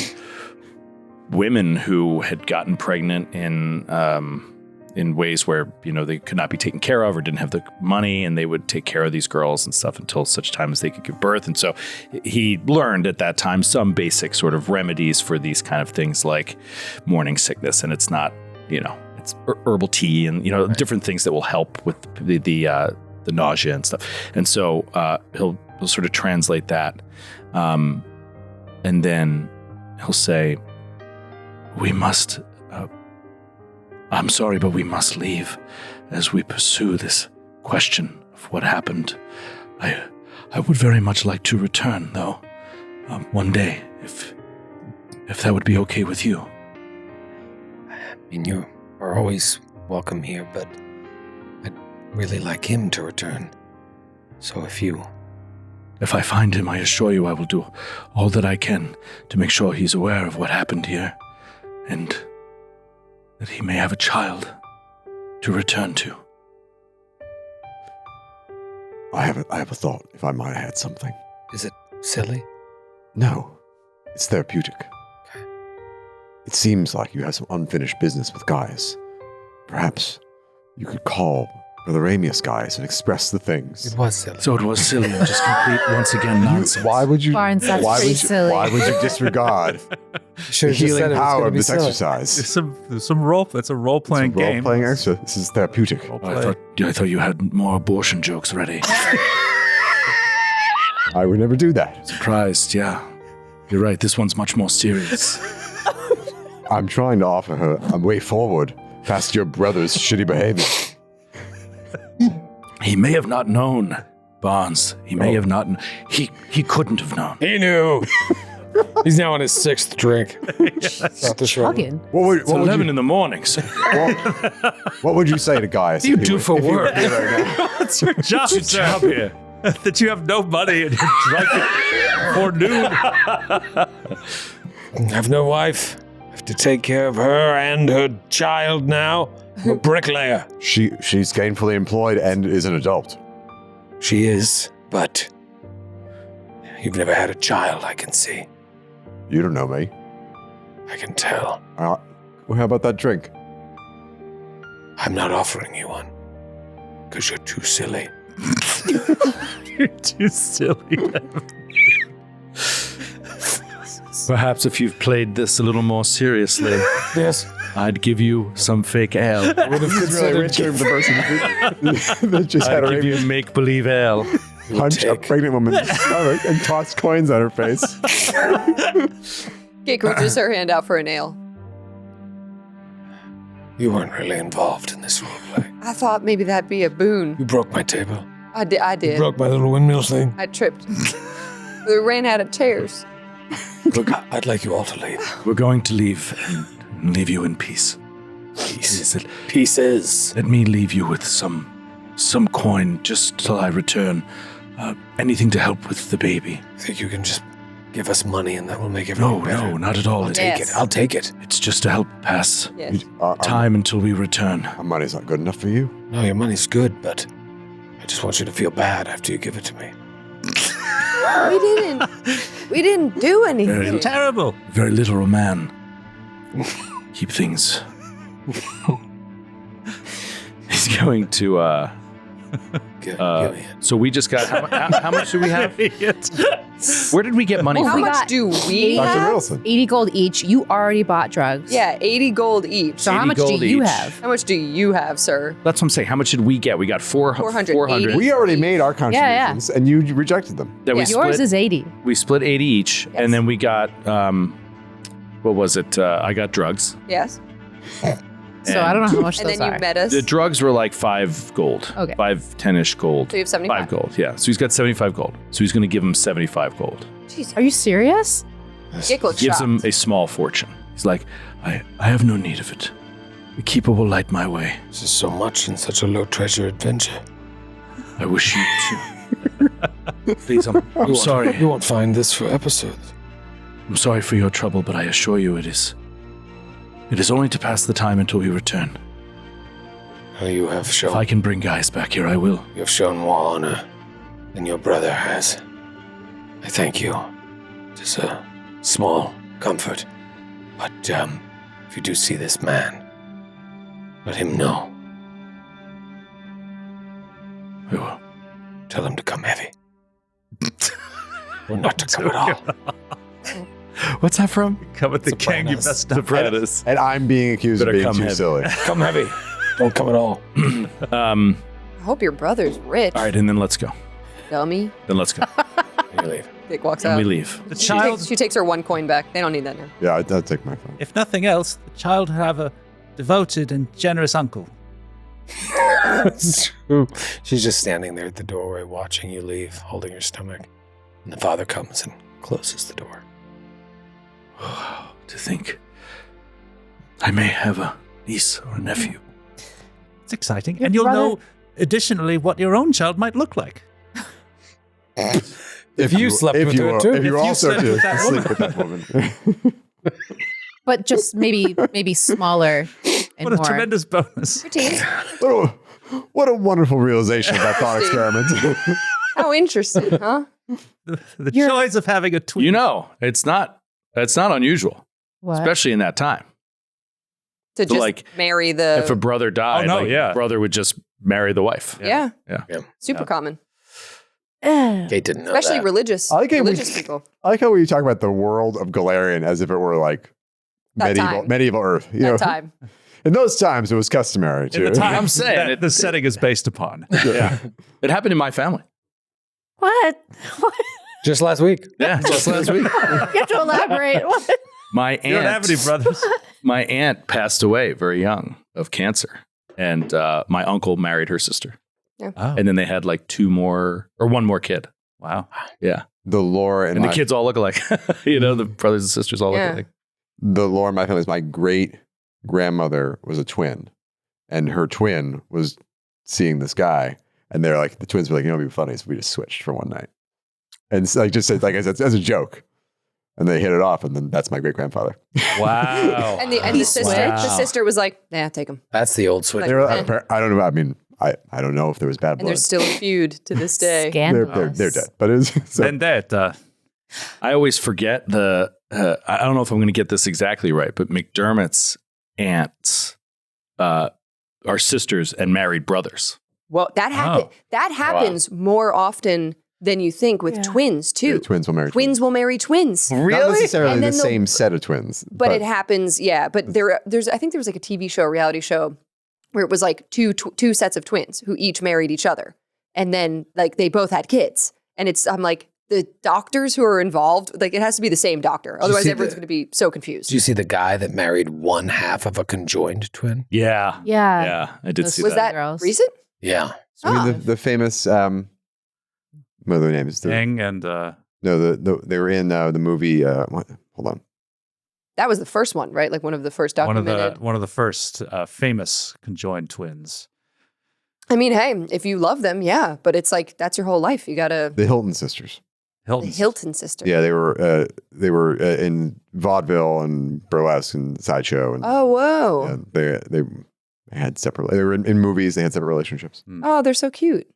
women who had gotten pregnant in ways where, they could not be taken care of or didn't have the money, and they would take care of these girls and stuff until such time as they could give birth. And so he learned at that time some basic sort of remedies for these kind of things like morning sickness. And it's not, it's herbal tea and, different things that will help with the nausea and stuff. And so he'll sort of translate that. And then he'll say, we must, I'm sorry, but we must leave as we pursue this question of what happened. I would very much like to return, though, one day, if that would be okay with you. I mean, you are always welcome here, but I'd really like him to return. So If I find him, I assure you I will do all that I can to make sure he's aware of what happened here, and that he may have a child to return to. I have a thought, if I might add something. Is it silly? No, it's therapeutic. Okay. It seems like you have some unfinished business with Gaius. Perhaps you could call Brother Ramius Gaius and express the things. It was silly. So it was silly and just complete, once again, nonsense. Why would you? Barnes, that's why pretty would you, silly. Why would you disregard the healing power of this exercise? It's some role. It's a role playing game. Role-playing exercise. This is therapeutic. Role I play. thought you had more abortion jokes ready. I would never do that. Surprised, yeah. You're right, this one's much more serious. I'm trying to offer her a way forward past your brother's shitty behavior. He may have not known, Barnes. He may have not. He couldn't have known. He knew. He's now on his 6th drink. Off the shoulder. Hugging. It's 11 in the morning, so What would you say to Gaius? what do you if he do were- for if he were work? here right now? What's your job, sir? here. That you have no money and you're drunk for noon. I have no wife. I have to take care of her and her child now. I'm a bricklayer. She's gainfully employed and is an adult. She is, but you've never had a child, I can see. You don't know me. I can tell. Well, how about that drink? I'm not offering you one. Because you're too silly. You're too silly. Perhaps if you've played this a little more seriously, Yes. I'd give you some fake ale. Would have really rich for the person that just had I'd a give you make-believe ale. punch a pregnant woman's stomach and toss coins on her face. Kate reaches her hand out for a nail. You weren't really involved in this roleplay. I thought maybe that'd be a boon. You broke my table. I did. Broke my little windmill thing. I tripped. We ran out of chairs. Look, I'd like you all to leave. We're going to leave and leave you in peace. Peace. Pieces. Let me leave you with some coin just till I return. Anything to help with the baby. I think you can just give us money and that will make everything better. No, not at all. I'll take Yes. it. I'll take it. It's just to help pass Yes. time until we return. Our money's not good enough for you. No, your money's good, but I just want you to feel bad after you give it to me. We didn't do anything. Terrible. Very literal man. Keep things. He's going to. Give me it. So we just got. How much do we have? Where did we get money How from? much do we Dr. have? Wilson. 80 gold each. You already bought drugs. Yeah, 80 gold each. So how 80 much do gold you each. have? How much do you have, sir? That's what I'm saying. How much did we get? We got 400. 480. We already made our contributions, Yeah. and you rejected them. That we Yeah. Yours split. is 80. We split 80 each, Yes. and then we got. What was it? I got drugs. Yes. So I don't know how much And those then you are. met us. The drugs were like 5 gold. Okay. 10-ish gold. So you have 75. 5 gold, yeah. So he's got 75 gold. So he's going to give him 75 gold. Jeez. Are you serious? Dick looks Gives shocked. him a small fortune. He's like, I have no need of it. The keeper will light my way. This is so much in such a low treasure adventure. I wish you to. Please, I'm sorry. You won't find this for episodes. I'm sorry for your trouble, but I assure you it is. It is only to pass the time until we return. Well, you have If shown I can bring guys back here, I will. you have shown more honor than your brother has. I thank you. It is a small comfort. But if you do see this man, let him know. I will. Tell him to come heavy. Or not to come at all. What's that from? Come with the king, you messed up. Sopranos. And I'm being accused Better of being come too heavy. silly. Come heavy. Don't come at all. I hope your brother's rich. All right, and then let's go. Dummy. Then let's go. You leave. Dick walks And out. we leave. The She child, takes, she takes her 1 coin back. They don't need that now. Yeah, I'd take my phone. if nothing else, the child have a devoted and generous uncle. It's true. She's just standing there at the doorway watching you leave, holding her stomach. And the father comes and closes the door. To think I may have a niece or a nephew. It's exciting. Your and you'll brother- know, additionally, what your own child might look like. If you slept with her, too. If you If you also slept to with that sleep with that woman. But just maybe smaller and What a more. tremendous bonus. what a wonderful realization of that thought experiment. How interesting, huh? The joys of having a twin. You know, it's not unusual, What? especially in that time. To just like, marry the. If a brother died, no, like, yeah. the brother would just marry the wife. yeah. Yeah. Super common. Kate didn't know Especially that. religious. I like it when- religious people. I like how we talk about the world of Galarian as if it were like That time. medieval Earth. You know, That time. in those times, it was customary In the to. time I'm saying that it- the setting is based upon. Yeah. It happened in my family. What? Just last week. Yeah, just last week. You have to elaborate. What? My You don't have any aunt, brothers. my aunt passed away very young of cancer, and my uncle married her sister, Oh, and then they had like 2 more or 1 more kid. wow. Yeah, The lore in and the my, kids all look alike. You know, the brothers and sisters all Yeah. look alike. the lore in my family is my great grandmother was a twin, and her twin was seeing this guy, and they're like, the twins were like, you know, it'd be funny if we just switched for one night, and it's like just said like as a joke, and they hit it off, and then that's my great grandfather. Wow. And the sister, Wow. the sister was like, "Nah, take him." That's the old switch. Like, They're eh. I don't know. I mean, I don't know if there was bad And blood. there's still a feud to this day. Scandalous. They're dead, but it's so, Vendetta. I always forget the. I don't know if I'm going to get this exactly right, but McDermott's aunts are sisters and married brothers. Well, that happen. Oh. That happens more often than you think with twins too. Yeah, twins will marry Twins will marry twins. Not necessarily And the then they'll- same set of twins. But it happens, yeah. But there's I think there was like a TV show, a reality show, where it was like two sets of twins who each married each other, and then like they both had kids. And I'm like, the doctors who are involved, like it has to be the same doctor, otherwise everyone's going to be so confused. Do you see the guy that married one half of a conjoined twin? Yeah. Yeah. Yeah. I did see Was that Girls. recent? Yeah. So, I mean, the famous, what are their names? Hang and No, they were in the movie. Hold on. That was the first one, right? Like one of the first one documented. of the first famous conjoined twins. I mean, hey, if you love them, yeah. But it's like that's your whole life. You gotta. The Hilton sisters. The Hilton sisters. Yeah, they were in vaudeville and burlesque and sideshow. And, Oh, whoa. yeah, they had separate. They were in movies. They had separate relationships. Oh, they're so cute.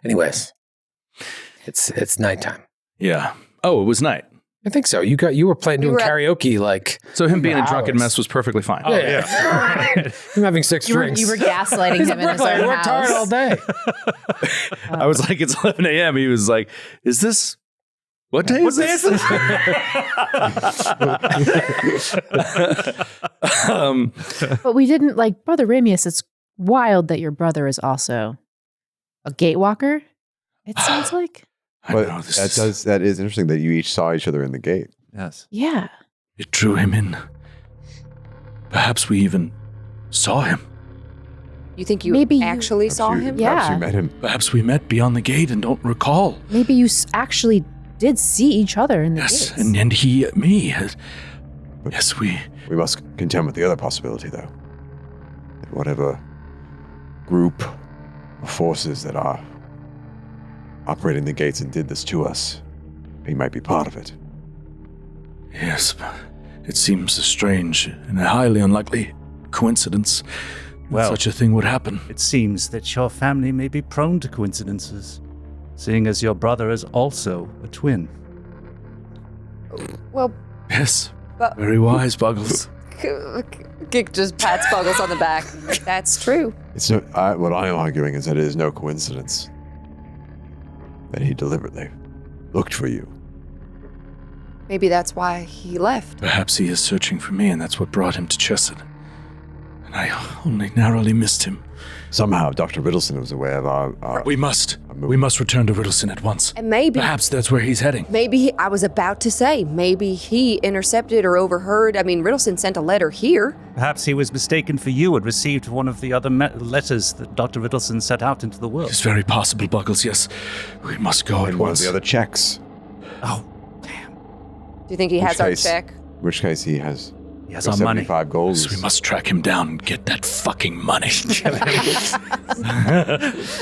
Anyways, it's nighttime. Yeah. Oh, it was night. I think so. You were playing doing were at- karaoke like. So him being a drunken hours. mess was perfectly fine. Oh, yeah. I'm having 6 You were, drinks. you were gaslighting He's a him in his bricklayer. own He worked hard house. all day. I was like, it's 11 a.m. He was like, is this, what day is this? But we didn't like Brother Ramius. It's wild that your brother is also a gatewalker. It sounds like. But that is interesting that you each saw each other in the gate. Yes. Yeah. It drew him in. Perhaps we even saw him. You think you Maybe you- actually saw him? Perhaps Yeah. you met him. Perhaps we met beyond the gate and don't recall. Maybe you actually did see each other in the Yes, gates. and he, me. Yes, we. We must contend with the other possibility, though. That whatever group of forces that are operating the gates and did this to us, he might be part of it. Yes, but it seems a strange and a highly unlikely coincidence that Well- such a thing would happen. It seems that your family may be prone to coincidences, seeing as your brother is also a twin. Well, Yes, but very wise, Buggles. Gig just pats Buggles on the back. That's true. It's no, what I am arguing is that it is no coincidence that he deliberately looked for you. Maybe that's why he left. Perhaps he is searching for me, and that's what brought him to Chesed. And I only narrowly missed him. Somehow, Dr. Riddleson was aware of our We must return to Riddleson at once. And maybe, Perhaps that's where he's heading. I was about to say, maybe he intercepted or overheard. I mean, Riddleson sent a letter here. Perhaps he was mistaken for you and received one of the other letters that Dr. Riddleson sent out into the world. It's very possible, Buggles, yes. We must go at and one of once. the other checks. Oh, damn. Do you think he has our check? In which case he has He has our money. 75 gold. Yes, we must track him down and get that fucking money.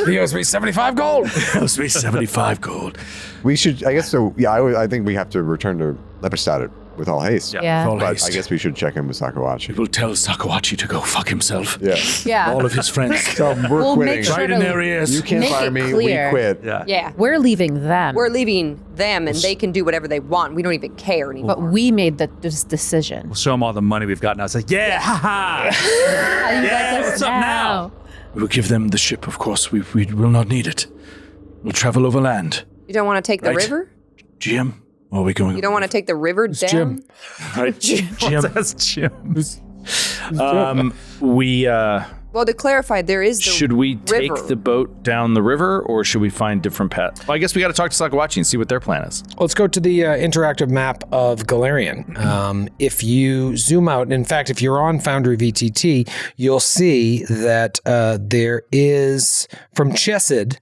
He owes me 75 gold. It must be 75 gold. We should, I guess so, yeah, I think we have to return to Lepidstadt with all haste. Yeah. All But haste. I guess we should check in with We Sakawachi. will tell Sakawachi to go fuck himself. Yeah. Yeah. All of his friends. So we're We'll quitting. make sure Right in to- their ears. You can't Make fire it me, clear. we quit. Yeah. Yeah. We're leaving them. We're leaving them and they can do whatever they want. We don't even care anymore. but we made this decision. We'll show him all the money we've got now. It's like, yeah, haha. How do you like us what's up now? We will give them the ship, of course. We will not need it. We'll travel overland. You don't want to take the Right. river? GM? Or are we going? You don't want to take the river down? Jim. Right, Jim. That's Jim. Well, to clarify, there is the Should we take river. the boat down the river, or should we find different paths? Well, I guess we got to talk to Sakawachi and see what their plan is. Let's go to the interactive map of Galarian. If you zoom out, in fact, if you're on Foundry VTT, you'll see that there is, from Chesed,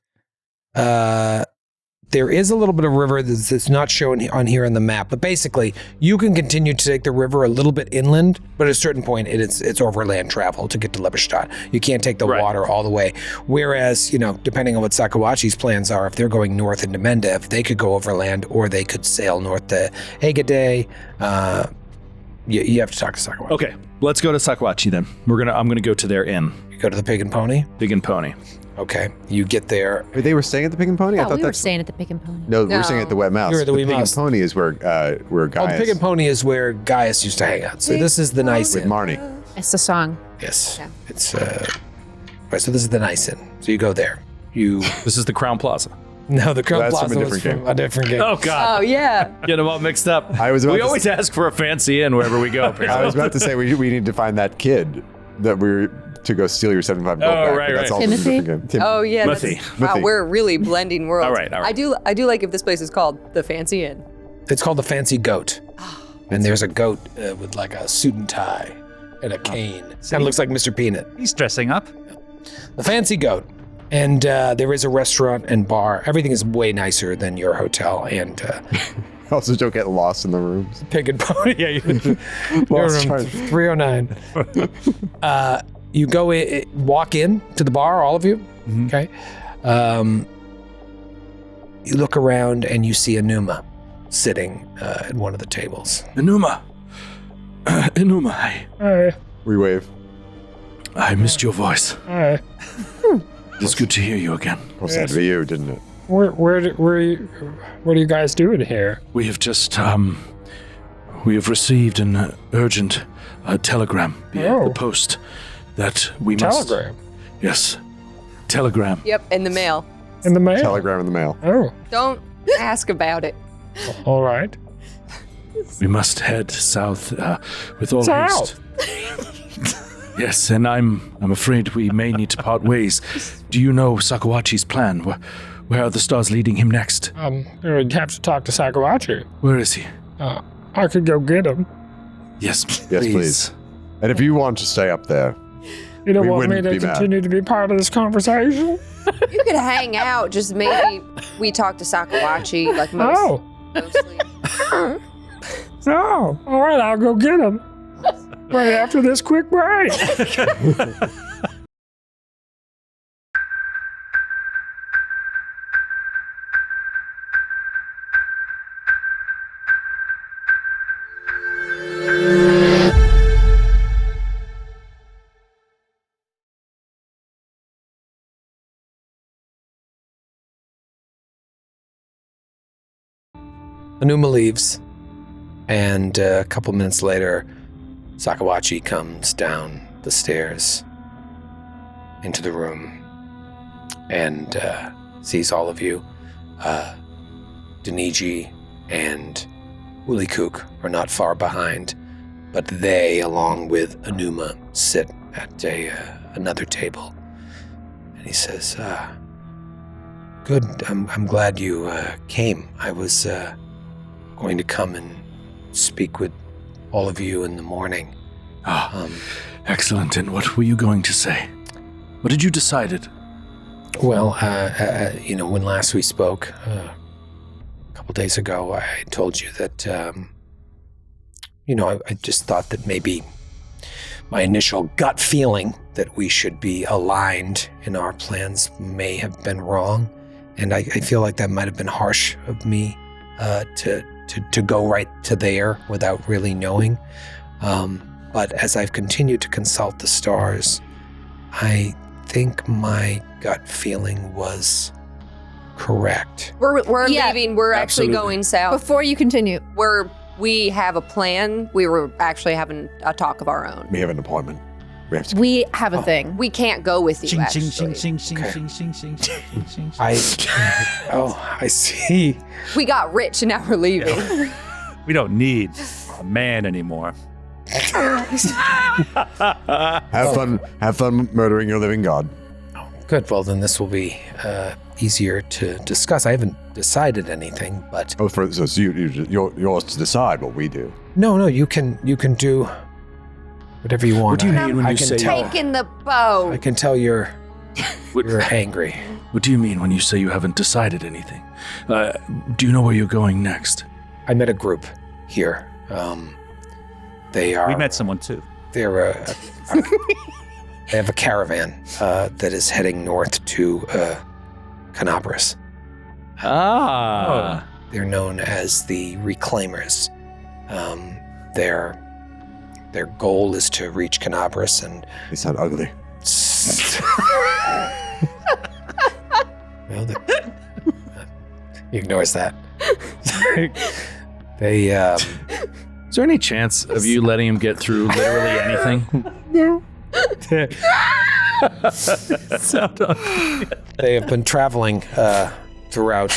there is a little bit of river that's not shown on here on the map. But basically, you can continue to take the river a little bit inland, but at a certain point, it's overland travel to get to Lepidstadt. You can't take the Right. water all the way. Whereas, depending on what Sakawachi's plans are, if they're going north into Mendev, they could go overland or they could sail north to Hagade. You have to talk to Sakawachi. Okay, let's go to Sakawachi then. I'm gonna go to their inn, You go to the Pig and Pony. Big and Pony. Okay, you get there. Wait, they were staying at the Pig and Pony? I Oh, thought we were that's... staying at the Pig and Pony. No, we're staying at the Wet Mouse. You're at the Wee Pig Mouse. and Pony is where Gaius... Oh, the Pig and Pony is where Gaius used to hang out. So this is the nice with inn. Marnie. It's the song. Yes, Yeah. it's right. So this is the nice inn. So you go there. You This is the Crown Plaza. No, the Crown That's from Plaza a was different from game. a different game. Oh God, Oh yeah. get them all mixed up. I was about We to always ask for a fancy inn wherever we go. I Apparently. was about to say we need to find that kid that we're to go steal your 75 gold Oh, back. right, but that's right. also a Timothy? different game. Oh yeah. Mithy. Wow, Mithy. we're really blending worlds. All right, all right. I do like if this place is called the Fancy Inn. It's called the Fancy Goat. And there's a goat with like a suit and tie and a cane. Kind of looks like Mr. Peanut. He's dressing up. The Fancy Goat. And there is a restaurant and bar. Everything is way nicer than your hotel and Also, don't get lost in the rooms. Pig and Pony. Yeah, you're Lost room charge. 309. You go in, walk in to the bar, all of you. Okay. You look around and you see Enuma sitting at one of the tables. Enuma. Enuma, hi. Hi. We wave. I missed your voice. Hi. It's good to hear you again. Of course, that'd be you, didn't it? What are you guys doing here? We have just, we have received an urgent telegram via the post that we must... Telegram? Yes. Telegram. Yep, in the mail. In the mail? Telegram in the mail. Oh, Don't ask about it. all right. We must head south with all South? haste. Yes, and I'm afraid we may need to part ways. Do you know Sakawachi's plan? Where are the stars leading him next? You'd have to talk to Sakawachi. Where is he? I could go get him. Yes, Yes, please. And if you want to stay up there, You don't We want me wouldn't to be mad. continue to be part of this conversation? You could hang out. Just maybe we talk to Sakawachi like Oh, mostly. no. All right, I'll go get him. Right after this quick break. Enuma leaves, and a couple minutes later, Sakawachi comes down the stairs into the room and sees all of you. Deniji and Woollycook are not far behind, but they, along with Enuma, sit at another table. And he says, "Good. I'm glad you came. I was going to come and speak with all of you in the morning." Excellent. And what were you going to say? What did you decided? Well, when last we spoke, a couple days ago, I told you that, I just thought that maybe my initial gut feeling that we should be aligned in our plans may have been wrong. And I feel like that might have been harsh of me to go right to there without really knowing. But as I've continued to consult the stars, I think my gut feeling was correct. We're Yeah. leaving. We're Absolutely. actually going south. Before you continue, We have a plan. We were actually having a talk of our own. We have an appointment. We have to. we have a thing. We can't go with you. Shing, actually. shing, shing, shing, Okay. shing, shing, shing, shing, shing, shing. I see. We got rich and now we're leaving. We don't need a man anymore. Have fun murdering your living god. Good. Well, then this will be easier to discuss. I haven't decided anything, but Oh, so you're yours to decide what we do. no, you can do whatever you want. What do you mean when I you can say- tell, Taking the bow. I can tell you're angry. What do you mean when you say you haven't decided anything? Do you know where you're going next? I met a group here. They are. We met someone too. They're they have a caravan that is heading north to Canabras. Ah. They're known as the Reclaimers. Their goal is to reach Canabras and They sound ugly. well, he ignores that. They Is there any chance of you letting him get through literally anything? they have been traveling throughout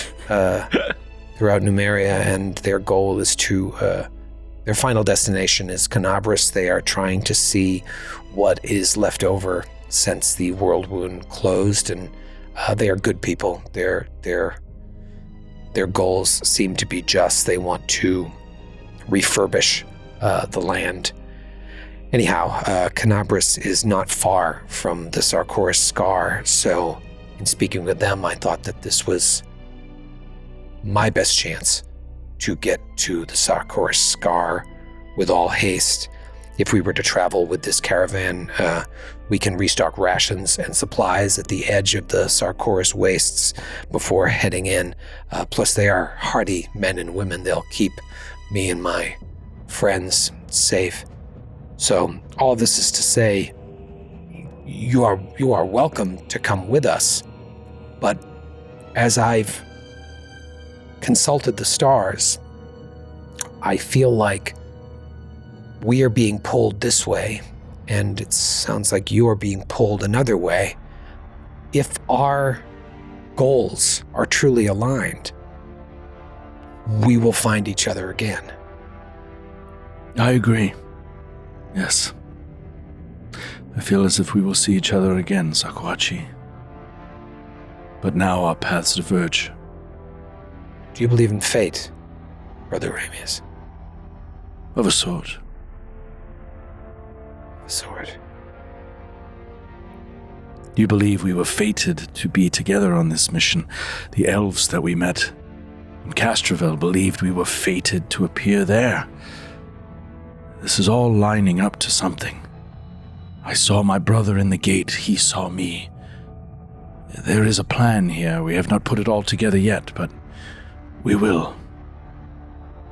Numeria, and their goal is to their final destination is Canabras. They are trying to see what is left over since the world wound closed, and they are good people. Their goals seem to be just. They want to refurbish the land. Anyhow, Canabras is not far from the Sarkoris Scar, so in speaking with them, I thought that this was my best chance to get to the Sarkoris Scar with all haste. If we were to travel with this caravan, we can restock rations and supplies at the edge of the Sarkoris wastes before heading in. Plus, they are hardy men and women. They'll keep me and my friends safe. So, all this is to say, you are welcome to come with us. But as I've consulted the stars, I feel like we are being pulled this way, and it sounds like you're being pulled another way. If our goals are truly aligned, we will find each other again. I agree. Yes. I feel as if we will see each other again, Sakwachi. But now our paths diverge. Do you believe in fate, Brother Ramius? Of a sort. A sword. Do you believe we were fated to be together on this mission? The elves that we met in Castrovel believed we were fated to appear there. This is all lining up to something. I saw my brother in the gate. He saw me. There is a plan here. We have not put it all together yet, but we will.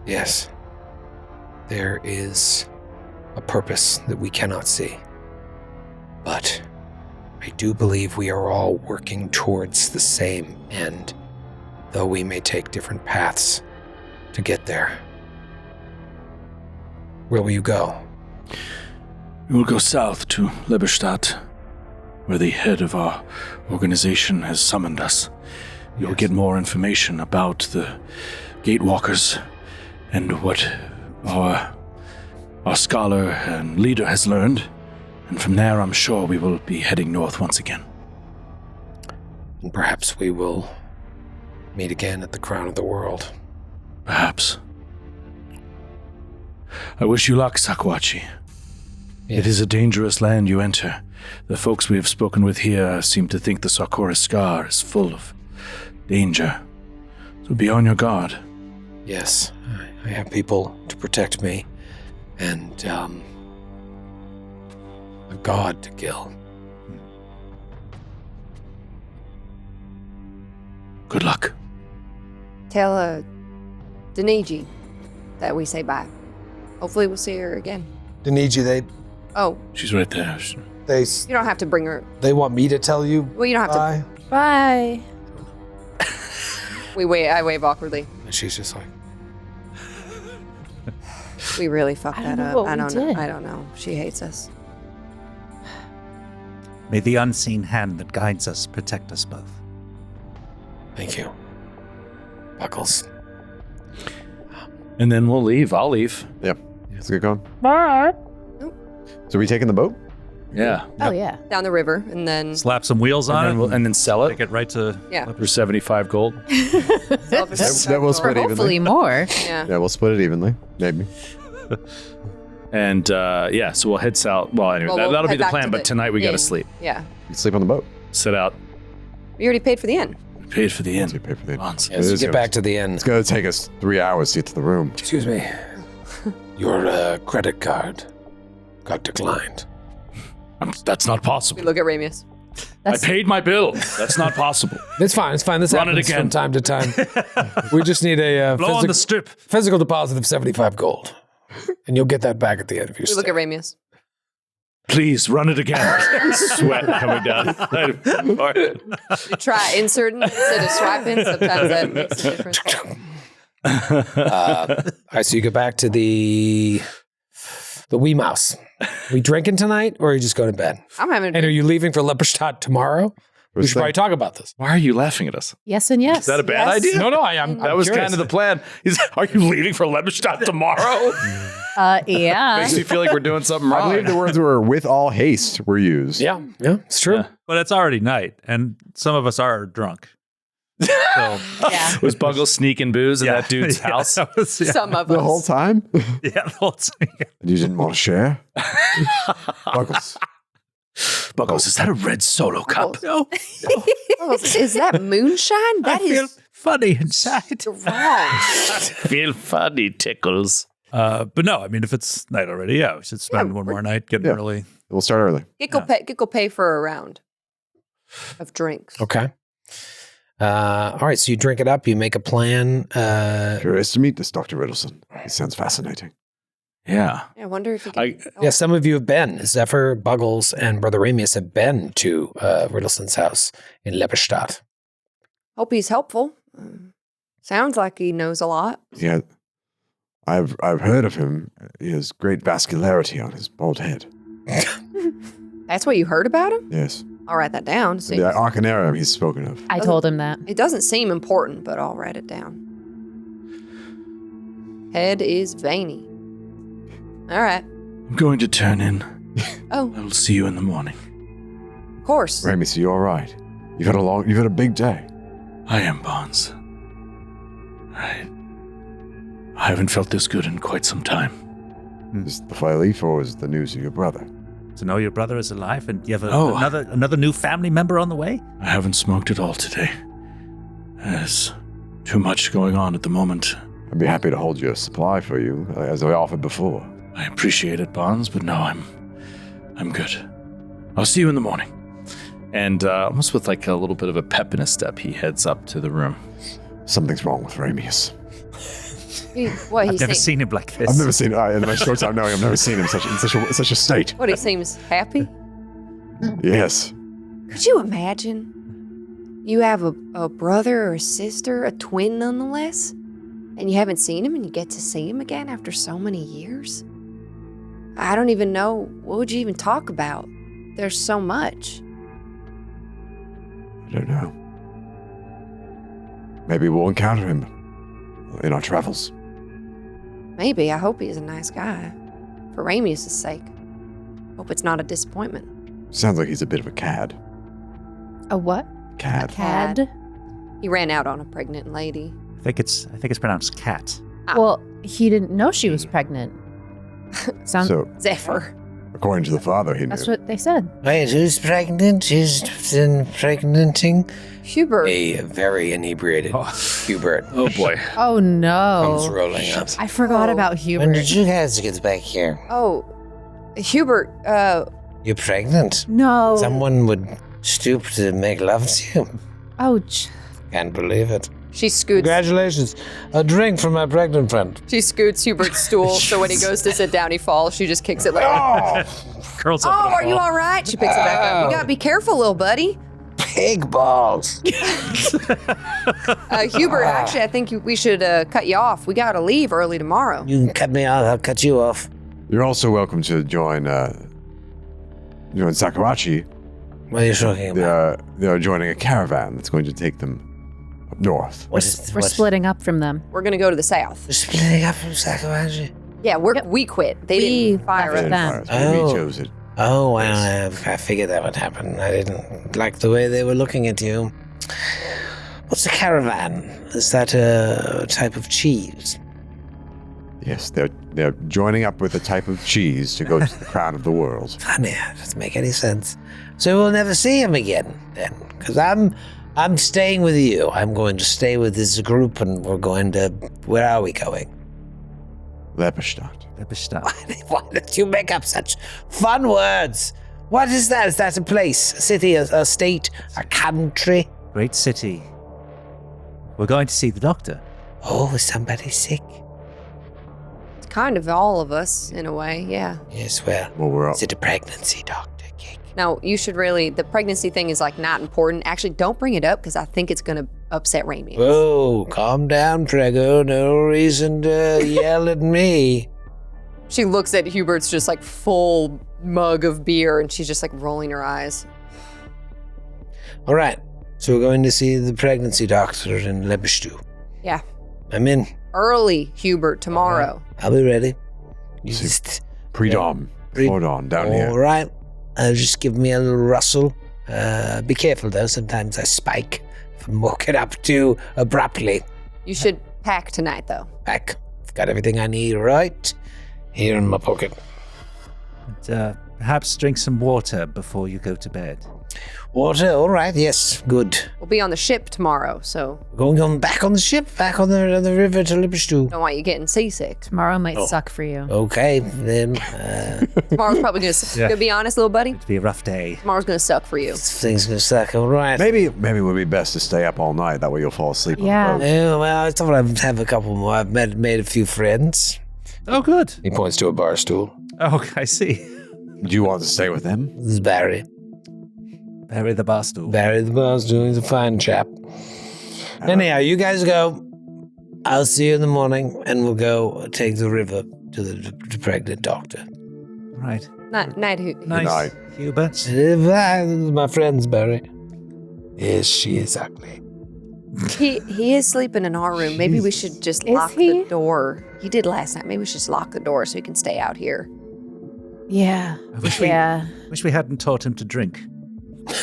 Yes. There is a purpose that we cannot see. But I do believe we are all working towards the same end, though we may take different paths to get there. Where will you go? We will go south to Leberstadt, where the head of our organization has summoned us. We will get more information about the Gatewalkers and what our scholar and leader has learned. And from there, I'm sure we will be heading north once again. And perhaps we will meet again at the Crown of the World. Perhaps. I wish you luck, Sakwachi. Yes. It is a dangerous land you enter. The folks we have spoken with here seem to think the Sarkoris Scar is full of danger. So be on your guard. Yes, I have people to protect me, and a god to kill. Good luck. Tell Deniji that we say bye. Hopefully we'll see her again. Deniji, Oh, She's right there. they you don't have to bring her. they want me to tell you. Well, you don't have bye. Bye. to. I wave awkwardly. And she's just like, We really fucked I don't that know up. what we did. I don't know. She hates us. May the unseen hand that guides us protect us both. thank you, Buckles. And then we'll leave. I'll leave. Yep. Let's get going. Bye. So are we taking the boat? Yeah. Oh, yeah. Down the river, and then Slap some wheels on it. And then sell Take it it right to. Yeah. for 75 gold. That will split evenly. Hopefully more. Yeah. Yeah, we'll split it evenly. Maybe. And so we'll head south. Well, anyway, Well, we'll that'll be head the back plan, to but the tonight we got to inn. sleep. Yeah. You sleep on the boat. Sit out. We already paid for the inn. We paid for the inn. You pay for the Once. Yes, It is get good. back to the end. It's going to take us 3 hours to get to the room. Excuse me. Your credit card got declined. That's not We possible. look at Ramius. I paid my bill. That's not possible. It's fine. It's fine. This Run it happens again. from time to time. We just need a Blow on the strip. physical deposit of 75 gold, and you'll get that back at the end of your We look stay. at Ramius. Please run it again. Sweat coming down. All right. You try inserting instead of swiping. Sometimes that makes a difference. All right, so you get back to the wee mouse. We drinking tonight, or are you just going to bed? I'm having. And are you leaving for Leopoldstadt tomorrow? We should probably talk about this. Why are you laughing at us? Yes and yes. Is that a bad Yes. idea? No, I'm That was curious. kind of the plan. Are you leaving for Lebenstadt tomorrow? Yeah. Makes me feel like we're doing something I wrong. believe the words were "with all haste" were used. Yeah, it's true. Yeah. But it's already night, and some of us are drunk. So, Yeah. Was Buggles sneaking booze in that dude's house? that was- yeah. Some of The us. whole time? Yeah, the whole thing. You didn't want to share? Buggles. Buggles, is that a red solo cup? Oh, is that moonshine? That I feel is funny inside. wrong. Feel funny, tickles. But no, I mean, if it's night already, yeah, we should spend one more night getting Yeah. early. We'll start early. Gickle pay for a round of drinks. Okay. All right, so you drink it up, you make a plan. Curious to meet this Dr. Riddleson. He sounds fascinating. Yeah. I wonder if he can. Yeah, some of you have been. Zephyr, Buggles, and Brother Ramius have been to Riddleson's house in Lebenstadt. Hope he's helpful. Sounds like he knows a lot. Yeah, I've heard of him. He has great vascularity on his bald head. That's what you heard about him? Yes. I'll write that down. The Arcanarium he's spoken of. I told him that. It doesn't seem important, but I'll write it down. Head is veiny. All right. I'm going to turn in. Oh, I'll see you in the morning. of course. Ramis, are you all right? You've had a big day. I am, Barnes. I haven't felt this good in quite some time. Is the fire leaf or is the news of your brother? To know your brother is alive and you have Oh. another new family member on the way? I haven't smoked at all today. There's too much going on at the moment. I'd be happy to hold you a supply for you, as I offered before. I appreciate it, Barnes, but no, I'm good. I'll see you in the morning. And almost with like a little bit of a pep in his step, he heads up to the room. Something's wrong with Ramius. What I've he never seems, seen him like this. I've never seen in my short time knowing, I've never seen him in such a state. what he seems happy. Yes. Could you imagine? You have a brother or a sister, a twin nonetheless, and you haven't seen him and you get to see him again after so many years? I don't even know. What would you even talk about? There's so much. I don't know. Maybe we'll encounter him in our travels. Maybe. I hope he's a nice guy. For Ramius' sake. Hope it's not a disappointment. Sounds like he's a bit of a cad. A what? Cad. Cad? He ran out on a pregnant lady. I think it's pronounced cat. Well, he didn't know she was pregnant. Sounds. So, Zephyr. according to the father, he knew. That's what they said. Wait, who's pregnant? Who's impregnating? Hubert. A very inebriated Hubert Oh boy. Oh comes no! rolling up. I forgot Oh. about When Hubert. did you guys get back here? Oh, Hubert, You're pregnant? No. Someone would stoop to make love to you? Ouch. Can't believe it. she scoots. Congratulations. A drink for my pregnant friend. She scoots Hubert's stool, so when he goes to sit down, he falls. She just kicks it like, Curls oh, up. in a are you ball. all right? She picks it back up. You gotta be careful, little buddy. Pig balls. Hubert, actually, I think we should cut you off. We gotta leave early tomorrow. You can cut me off. I'll cut you off. You're also welcome to join Sakurachi. What are you talking about? They are joining a caravan that's going to take them up north. What is We're splitting up from them. We're gonna go to the south. We're splitting up from Sakurachi? Yeah, we quit. They We didn't fire left us. them. Oh. We chose it. Oh, well, I figured that would happen. I didn't like the way they were looking at you. What's a caravan? Is that a type of cheese? Yes, they're joining up with a type of cheese to go to the crown of the world. Funny, that doesn't make any sense. So we'll never see him again, then? Because I'm staying with you. I'm going to stay with this group, and we're going to... Where are we going? Lepestadt. Why did you make up such fun words? What is that? Is that a place, a city, a state, a country? Great city. We're going to see the doctor. Oh, is somebody sick? It's kind of all of us, in a way, yeah. Yes, well, Well, we're up. is it a pregnancy, Dr. Kick? Now, you should really, the pregnancy thing is like not important. Actually, don't bring it up because I think it's gonna upset Ramius. Whoa, calm down, Prego. No reason to yell at me. She looks at Hubert's just like full mug of beer and she's just like rolling her eyes. All right. So we're going to see the pregnancy doctor in Lebestu. Yeah. I'm in. Early, Hubert, tomorrow. I'll be ready. You See, just, Pre-dawn. Before dawn, down all here. right. Just give me a little rustle. Be careful, though. Sometimes I spike if I'm woken up too abruptly. You should pack tonight, though. Back. I've got everything I need right here in my pocket. And, perhaps drink some water before you go to bed. Water, all right. Yes, good. We'll be on the ship tomorrow, so Going on back on the ship, back on the river to Liverstool. don't want you getting seasick. Tomorrow might suck for you. Okay, then Tomorrow's probably gonna be honest, little buddy. It'll be a rough day. Tomorrow's gonna suck for you. things gonna suck. All right. Maybe it would be best to stay up all night. That way you'll fall asleep Yeah. on the boat. Yeah, well, I thought I'd have a couple more. I've made a few friends. Oh, good. He points to a bar stool. Oh, I see. Do you want to stay with them? This is Barry. Bury the bar stool. Barry the bar stool. He's a fine chap. Anyhow, you guys go. I'll see you in the morning, and we'll go take the river to the pregnant doctor. Right. Night, Nice. night. Hubert. My friends, Barry. Yes, she is ugly. He is sleeping in our room. Maybe we should just lock the door. He did last night. Maybe we should just lock the door so he can stay out here. Yeah. Yeah. Wish we hadn't taught him to drink.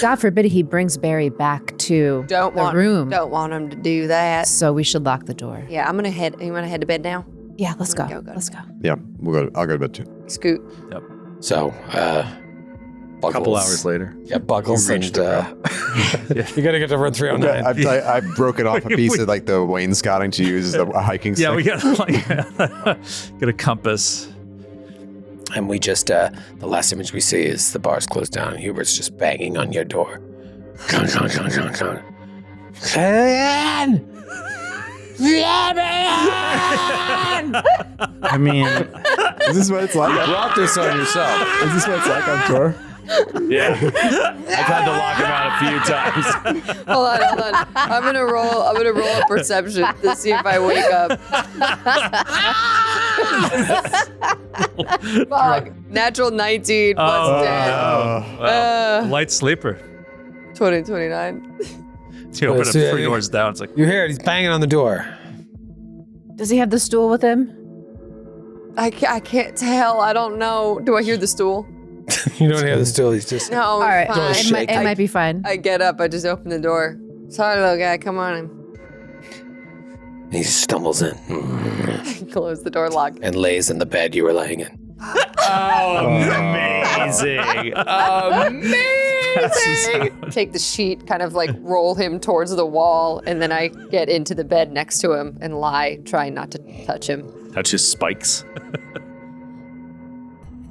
God forbid he brings Barry back to the room. Don't want him to do that. So we should lock the door. Yeah, I'm gonna head. You want to head to bed now? Yeah, let's go. Go. Let's go. Yeah, I'll go to bed too. Scoot. So, Buckles. A couple hours later. Yeah, Buckles You and reached the you gotta get to run 309. I've broken off a piece of like the wainscoting to use as a hiking stick. Yeah, we got get a compass. And we just, the last image we see is the bar's closed down and Hubert's just banging on your door. Come on. Come in! I mean, Is this what it's like? You brought this on yourself. Is this what it's like on tour? yeah. I've had to lock him out a few times. Hold on. I'm gonna roll a perception to see if I wake up. Fuck. Natural 19 plus 10. Wow. Light sleeper. 20, 29. You open up So, 3 doors down. It's like, You hear it, he's banging on the door. Does he have the stool with him? I can't tell. I don't know. Do I hear the stool? You don't hear the stool, he's just... No. All right. fine. It might be fine. I get up. I just open the door. Sorry, little guy. Come on in. He stumbles in Close the door, lock. and lays in the bed you were laying in. amazing. Take the sheet, kind of like roll him towards the wall, and then I get into the bed next to him and lie, trying not to touch him. Touch his spikes.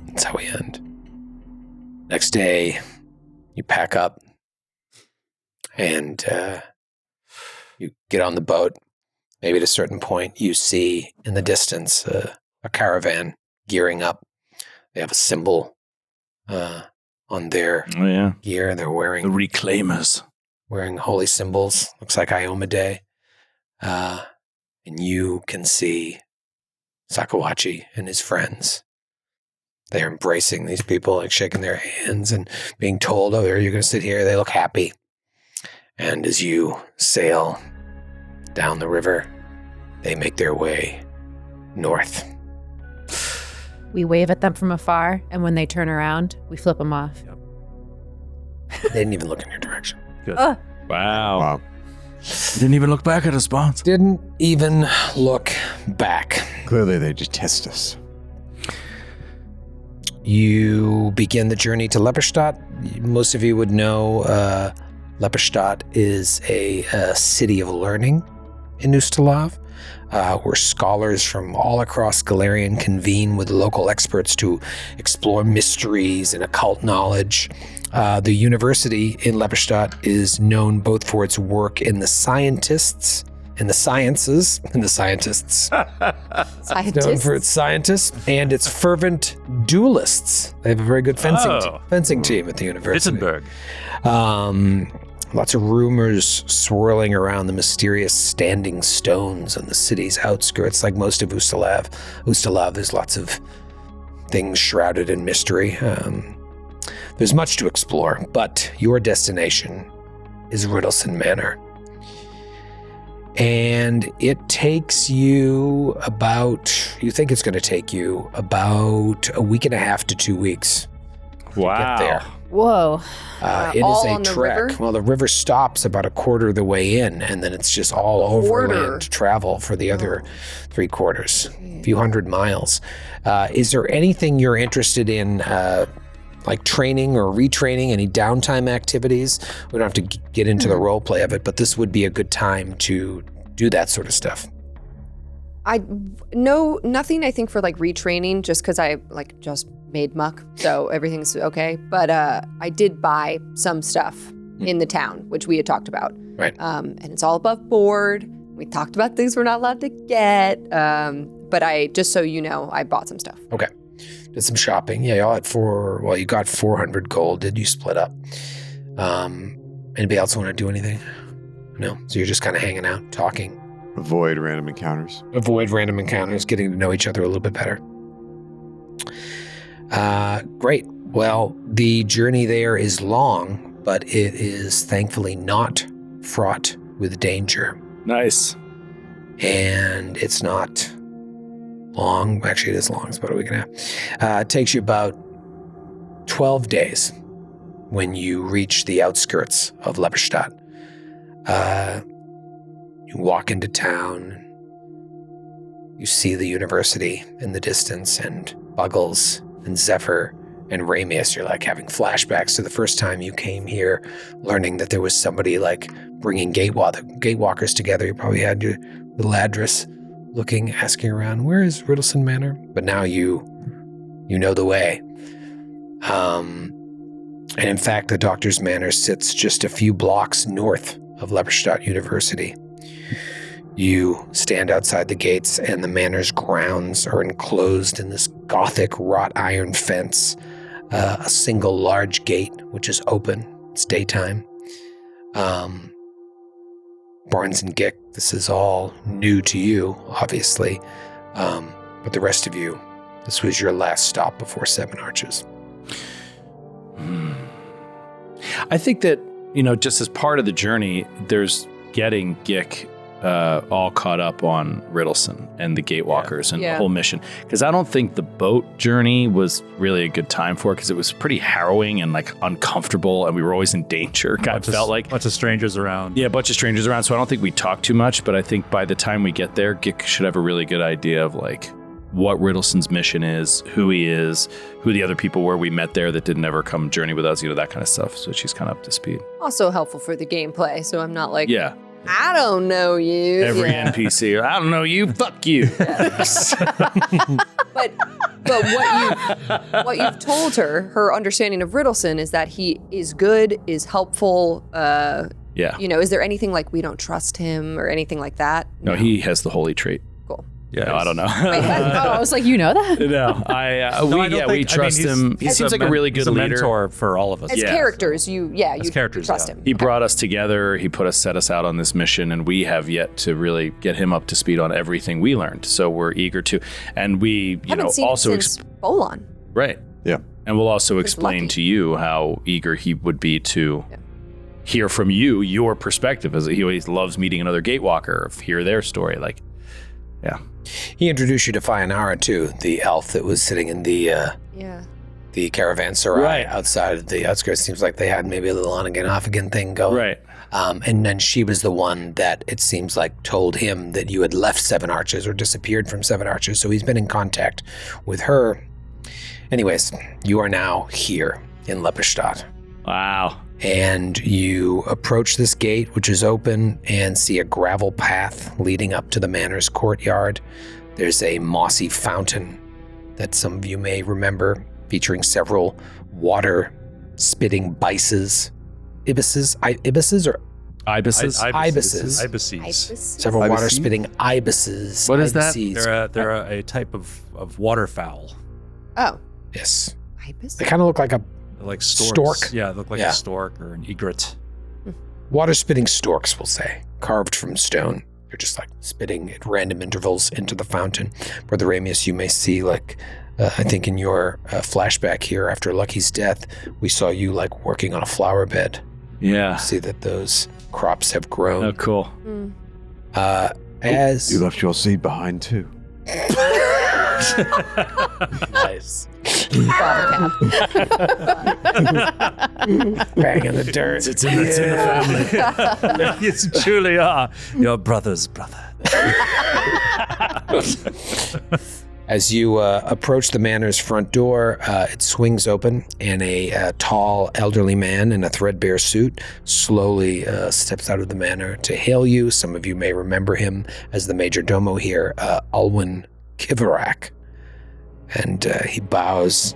That's how we end. Next day, you pack up and you get on the boat. Maybe at a certain point, you see in the distance a caravan gearing up. They have a symbol on their gear. They're The wearing Reclaimers. holy symbols. Looks like Ioma Day. And you can see Sakawachi and his friends. They're embracing these people, like shaking their hands and being told, oh, you're going to sit here. They look happy. And as you sail down the river, they make their way north. We wave at them from afar, and when they turn around, we flip them off. They didn't even look in your direction. Wow. Wow. Didn't even look back at us, Bonds. Didn't even look back. Clearly, they just test us. You begin the journey to Lepperstadt. Most of you would know Lepperstadt is a city of learning in Ustalav, where scholars from all across Galarian convene with local experts to explore mysteries and occult knowledge. The university in Lepperstadt is known both for its work in the scientists, in the sciences, in the scientists. Known for its scientists and its fervent duelists. They have a very good fencing team at the university. Wittenberg. Lots of rumors swirling around the mysterious standing stones on the city's outskirts, like most of Ustalav. Ustalav, there's lots of things shrouded in mystery. There's much to explore, but your destination is Riddleson Manor. And it takes you you think it's going to take you about a week and a half to 2 weeks to get there. Whoa. It all is a on the trek. river? Well, the river stops about a quarter of the way in, and then it's just all overland travel for the other 3/4, a few hundred miles. Is there anything you're interested in, like training or retraining, any downtime activities? We don't have to get into the role play of it, but this would be a good time to do that sort of stuff. Nothing I think for like retraining, just because I like just made muck, so everything's okay. But I did buy some stuff in the town, which we had talked about. Right. And it's all above board. We talked about things we're not allowed to get. But just so you know, I bought some stuff. Okay. Did some shopping. Yeah, y'all had you got 400 gold. Did you split up? Anybody else want to do anything? No. So you're just kind of hanging out, talking. Avoid random encounters. Avoid random encounters, getting to know each other a little bit better. Great. Well, the journey there is long, but it is thankfully not fraught with danger. Nice. And it's not long. Actually, it is long. It's about a week and a half. It takes you about 12 days when you reach the outskirts of Leberstadt. You walk into town. You see the university in the distance, and Buggles and Zephyr and Ramius. You're like having flashbacks to the first time you came here, learning that there was somebody like bringing Gatewalkers together. You probably had your little address looking, asking around, where is Riddleson Manor? But now you know the way. And in fact, the Doctor's Manor sits just a few blocks north of Leberstadt University. You stand outside the gates, and the manor's grounds are enclosed in this Gothic wrought iron fence, a single large gate, which is open. It's daytime. Barnes and Gick, this is all new to you, obviously. But the rest of you, this was your last stop before Seven Arches. I think that, just as part of the journey, there's getting Gick all caught up on Riddleson and the Gatewalkers and the whole mission. Because I don't think the boat journey was really a good time for it, because it was pretty harrowing and like uncomfortable, and we were always in danger. Felt like a bunch of strangers around. Yeah, a bunch of strangers around. So I don't think we talked too much, but I think by the time we get there, Gick should have a really good idea of like what Riddleson's mission is, who he is, who the other people were we met there that didn't ever come journey with us, that kind of stuff. So she's kind of up to speed. Also helpful for the gameplay, so I'm not like, yeah, I don't know you. Every NPC, I don't know you, fuck you. But what you've told her understanding of Riddleson is that he is good, is helpful. Is there anything like we don't trust him or anything like that? No, he has the holy trait. Cool. Yeah, no, I don't know. Wait, I was like, you know that? No, we trust him. He seems like a really good leader. Mentor for all of us. As characters, you trust him. He brought us together. He set us out on this mission, and we have yet to really get him up to speed on everything we learned. So we're eager to, and we, haven't seen also him since Bolon. Right. Yeah. And we'll also explain to you how eager he would be to hear from you, your perspective, as he always loves meeting another Gatewalker, hear their story. Like, yeah. He introduced you to Fayanara too, the elf that was sitting in the caravanserai outside of the outskirts. Seems like they had maybe a little on again, off again thing going. Right. And then she was the one that it seems like told him that you had left Seven Arches or disappeared from Seven Arches. So he's been in contact with her. Anyways, you are now here in Leberstadt. Wow. And you approach this gate, which is open, and see a gravel path leading up to the manor's courtyard. There's a mossy fountain that some of you may remember, featuring several water-spitting ibises. Ibises. Several water-spitting ibises. What is that? They're a type of waterfowl. Oh. Yes. Ibis? They kind of look like a like storks. Stork. Yeah, they look like a stork or an egret. Water-spitting storks, we'll say, carved from stone. They're just like spitting at random intervals into the fountain. Brother Ramius, you may see, like, I think in your flashback here after Lucky's death, we saw you like working on a flower bed Yeah. See that those crops have grown. Oh, cool. As You left your seed behind too. nice. Bottle Bang in the dirt. It's in the family. Yes, truly are your brother's brother. As you approach the manor's front door, it swings open, and a tall, elderly man in a threadbare suit slowly steps out of the manor to hail you. Some of you may remember him as the major domo here, Alwyn Kivarak. And he bows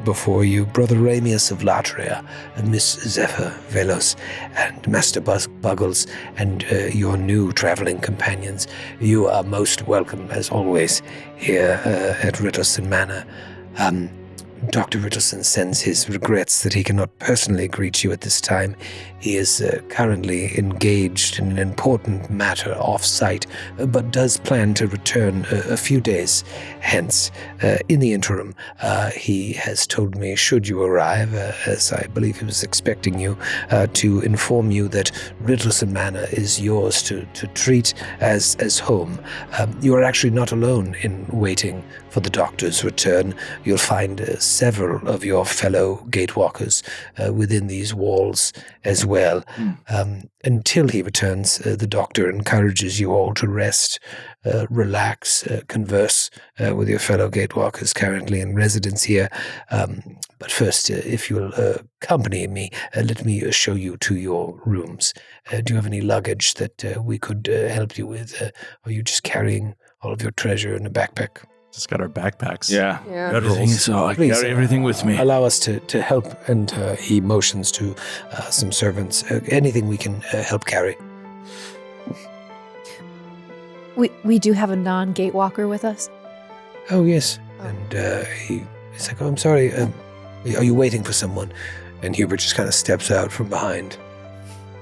before you, Brother Ramius of Latria, and Miss Zephyr Velos, and Master Buggles, and your new traveling companions. You are most welcome, as always, here at Rittleson Manor. Dr. Rittleson sends his regrets that he cannot personally greet you at this time. He is currently engaged in an important matter off-site, but does plan to return a few days hence. In the interim, he has told me, should you arrive, as I believe he was expecting you, to inform you that Rittleson Manor is yours to treat as home. You are actually not alone in waiting for the doctor's return. You'll find several of your fellow Gatewalkers within these walls as well. Until he returns, the doctor encourages you all to rest, relax, converse with your fellow Gatewalkers currently in residence here. But first, if you'll accompany me, let me show you to your rooms. Do you have any luggage that we could help you with? Are you just carrying all of your treasure in a backpack? Just got our backpacks. Yeah. Everything is all. I Please, carry everything with me. Allow us to help, and he motions to some servants. Anything we can help carry. We do have a non-gatewalker with us. Oh, yes. And he's like, oh, I'm sorry. Are you waiting for someone? And Hubert just kind of steps out from behind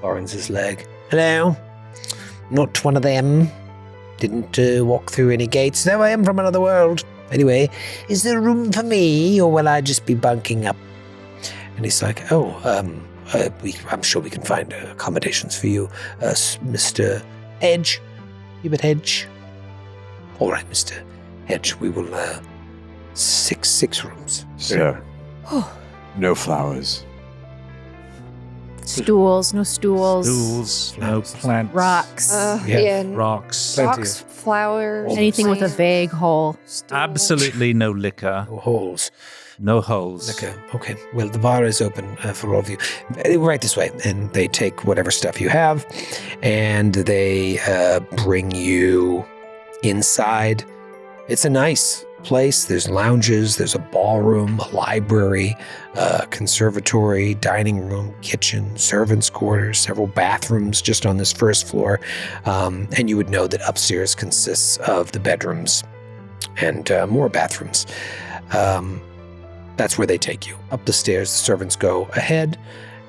Lawrence's leg. Hello. Not one of them. Didn't walk through any gates. No, I am from another world. Anyway, is there room for me, or will I just be bunking up? And he's like, I'm sure we can find accommodations for you, Mr. Hedge. Hubert Hedge. All right, Mr. Hedge, we will, six rooms. So, no flowers. Stools, no stools. Stools, no plants. Rocks. Yeah. Rocks. Rocks, flowers. Anything with a plants, vague hole. stool. Absolutely no liquor. No holes. No holes. Okay. Well, the bar is open for all of you. Right this way. And they take whatever stuff you have, and they bring you inside. It's a nice place. There's lounges, there's a ballroom, a library, conservatory, dining room, kitchen, servants' quarters, several bathrooms just on this first floor. And you would know that upstairs consists of the bedrooms and more bathrooms. That's where they take you. Up the stairs, the servants go ahead,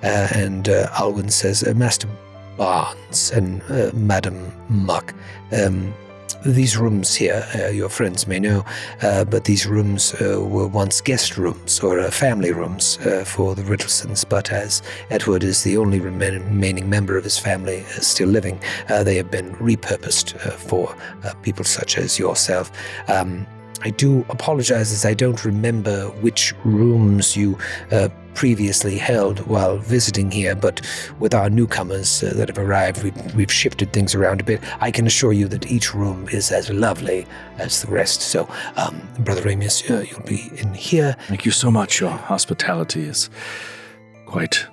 and Alwyn says, Master Barnes and Madam Muck, these rooms here, your friends may know, but these rooms were once guest rooms or family rooms for the Rittlesons, but as Edward is the only remaining member of his family still living, they have been repurposed for people such as yourself. I do apologize as I don't remember which rooms you previously held while visiting here, but with our newcomers that have arrived, we've shifted things around a bit. I can assure you that each room is as lovely as the rest. So, Brother Ramius, you'll be in here. Thank you so much. Your hospitality is quite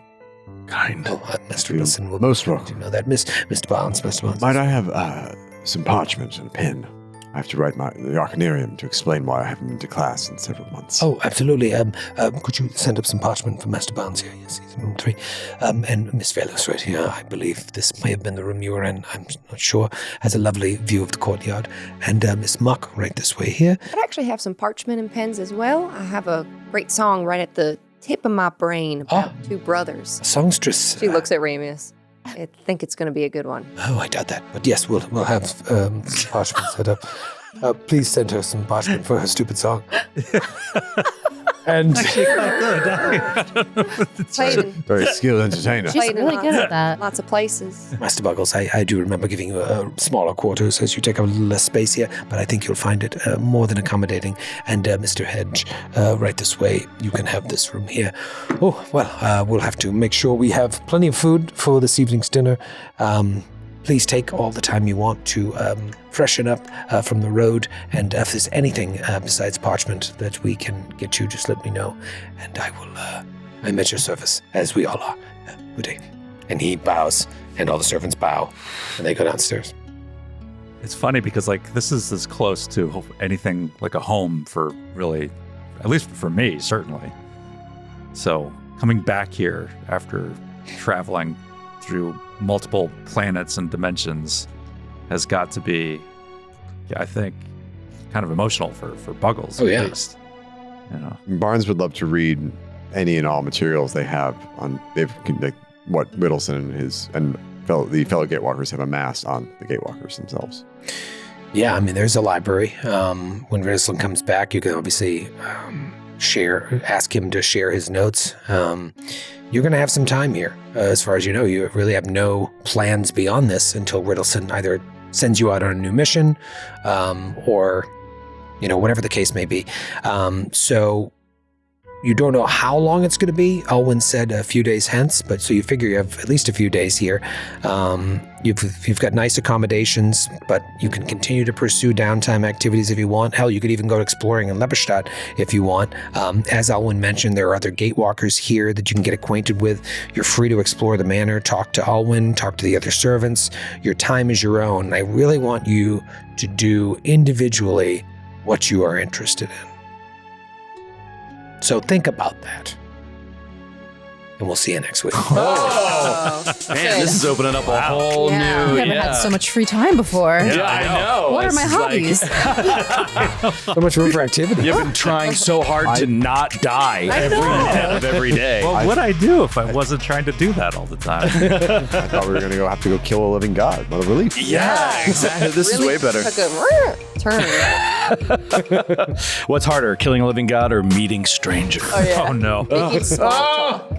kind. Oh, Mr. Wilson will most welcome. You know that, Mr. Barnes. Might I have some parchment and a pen? I have to write the Arcanarium to explain why I haven't been to class in several months. Oh, absolutely. Could you send up some parchment for Master Barnes here? Yes, he's in room 3. And Miss Velos right here. I believe this may have been the room you were in. I'm not sure. Has a lovely view of the courtyard. And Miss Muck right this way here. I'd actually have some parchment and pens as well. I have a great song right at the tip of my brain about two brothers. A songstress. She looks at Ramius. I think it's going to be a good one. Oh, I doubt that. But yes, we'll have some parchment set up. Please send her some parchment for her stupid song. And Played in, Very skilled entertainer. She's played in really good at that. lots of places. Master Buggles, I do remember giving you smaller quarters as you take up a little less space here, but I think you'll find it more than accommodating. And Mr. Hedge, right this way, you can have this room here. Oh, well, we'll have to make sure we have plenty of food for this evening's dinner. Please take all the time you want to freshen up from the road, and if there's anything besides parchment that we can get you, just let me know, and I'm at your service, as we all are. Good day. And he bows, and all the servants bow, and they go downstairs. It's funny because like this is as close to anything like a home for really, at least for me, certainly. So coming back here after traveling through multiple planets and dimensions has got to be, I think, kind of emotional for Buggles. Oh, yeah. At least. You know. Barnes would love to read any and all materials they have on what Whittleson and the fellow Gatewalkers have amassed on the Gatewalkers themselves. Yeah, I mean, there's a library. When Rislin comes back, you can obviously ask him to share his notes. You're going to have some time here. As far as you know, you really have no plans beyond this until Riddleson either sends you out on a new mission or, whatever the case may be. So you don't know how long it's going to be. Alwyn said a few days hence, but so you figure you have at least a few days here. You've got nice accommodations, but you can continue to pursue downtime activities if you want. Hell, you could even go exploring in Leberstadt if you want. As Alwyn mentioned, there are other Gatewalkers here that you can get acquainted with. You're free to explore the manor, talk to Alwyn, talk to the other servants. Your time is your own. And I really want you to do individually what you are interested in. So think about that. And we'll see you next week. Man, this is opening up a whole I new. haven't had so much free time before. Yeah, I know. What are It's my hobbies? so much room for activity. You've been trying so hard to not die every minute of every day. Well, what'd I do if I wasn't trying to do that all the time? I thought we were going to have to go kill a living god. What a relief. Yeah, exactly. This Really is way better. Took a turn. What's harder, killing a living god or meeting strangers? Oh, yeah. Oh no. Making small talk.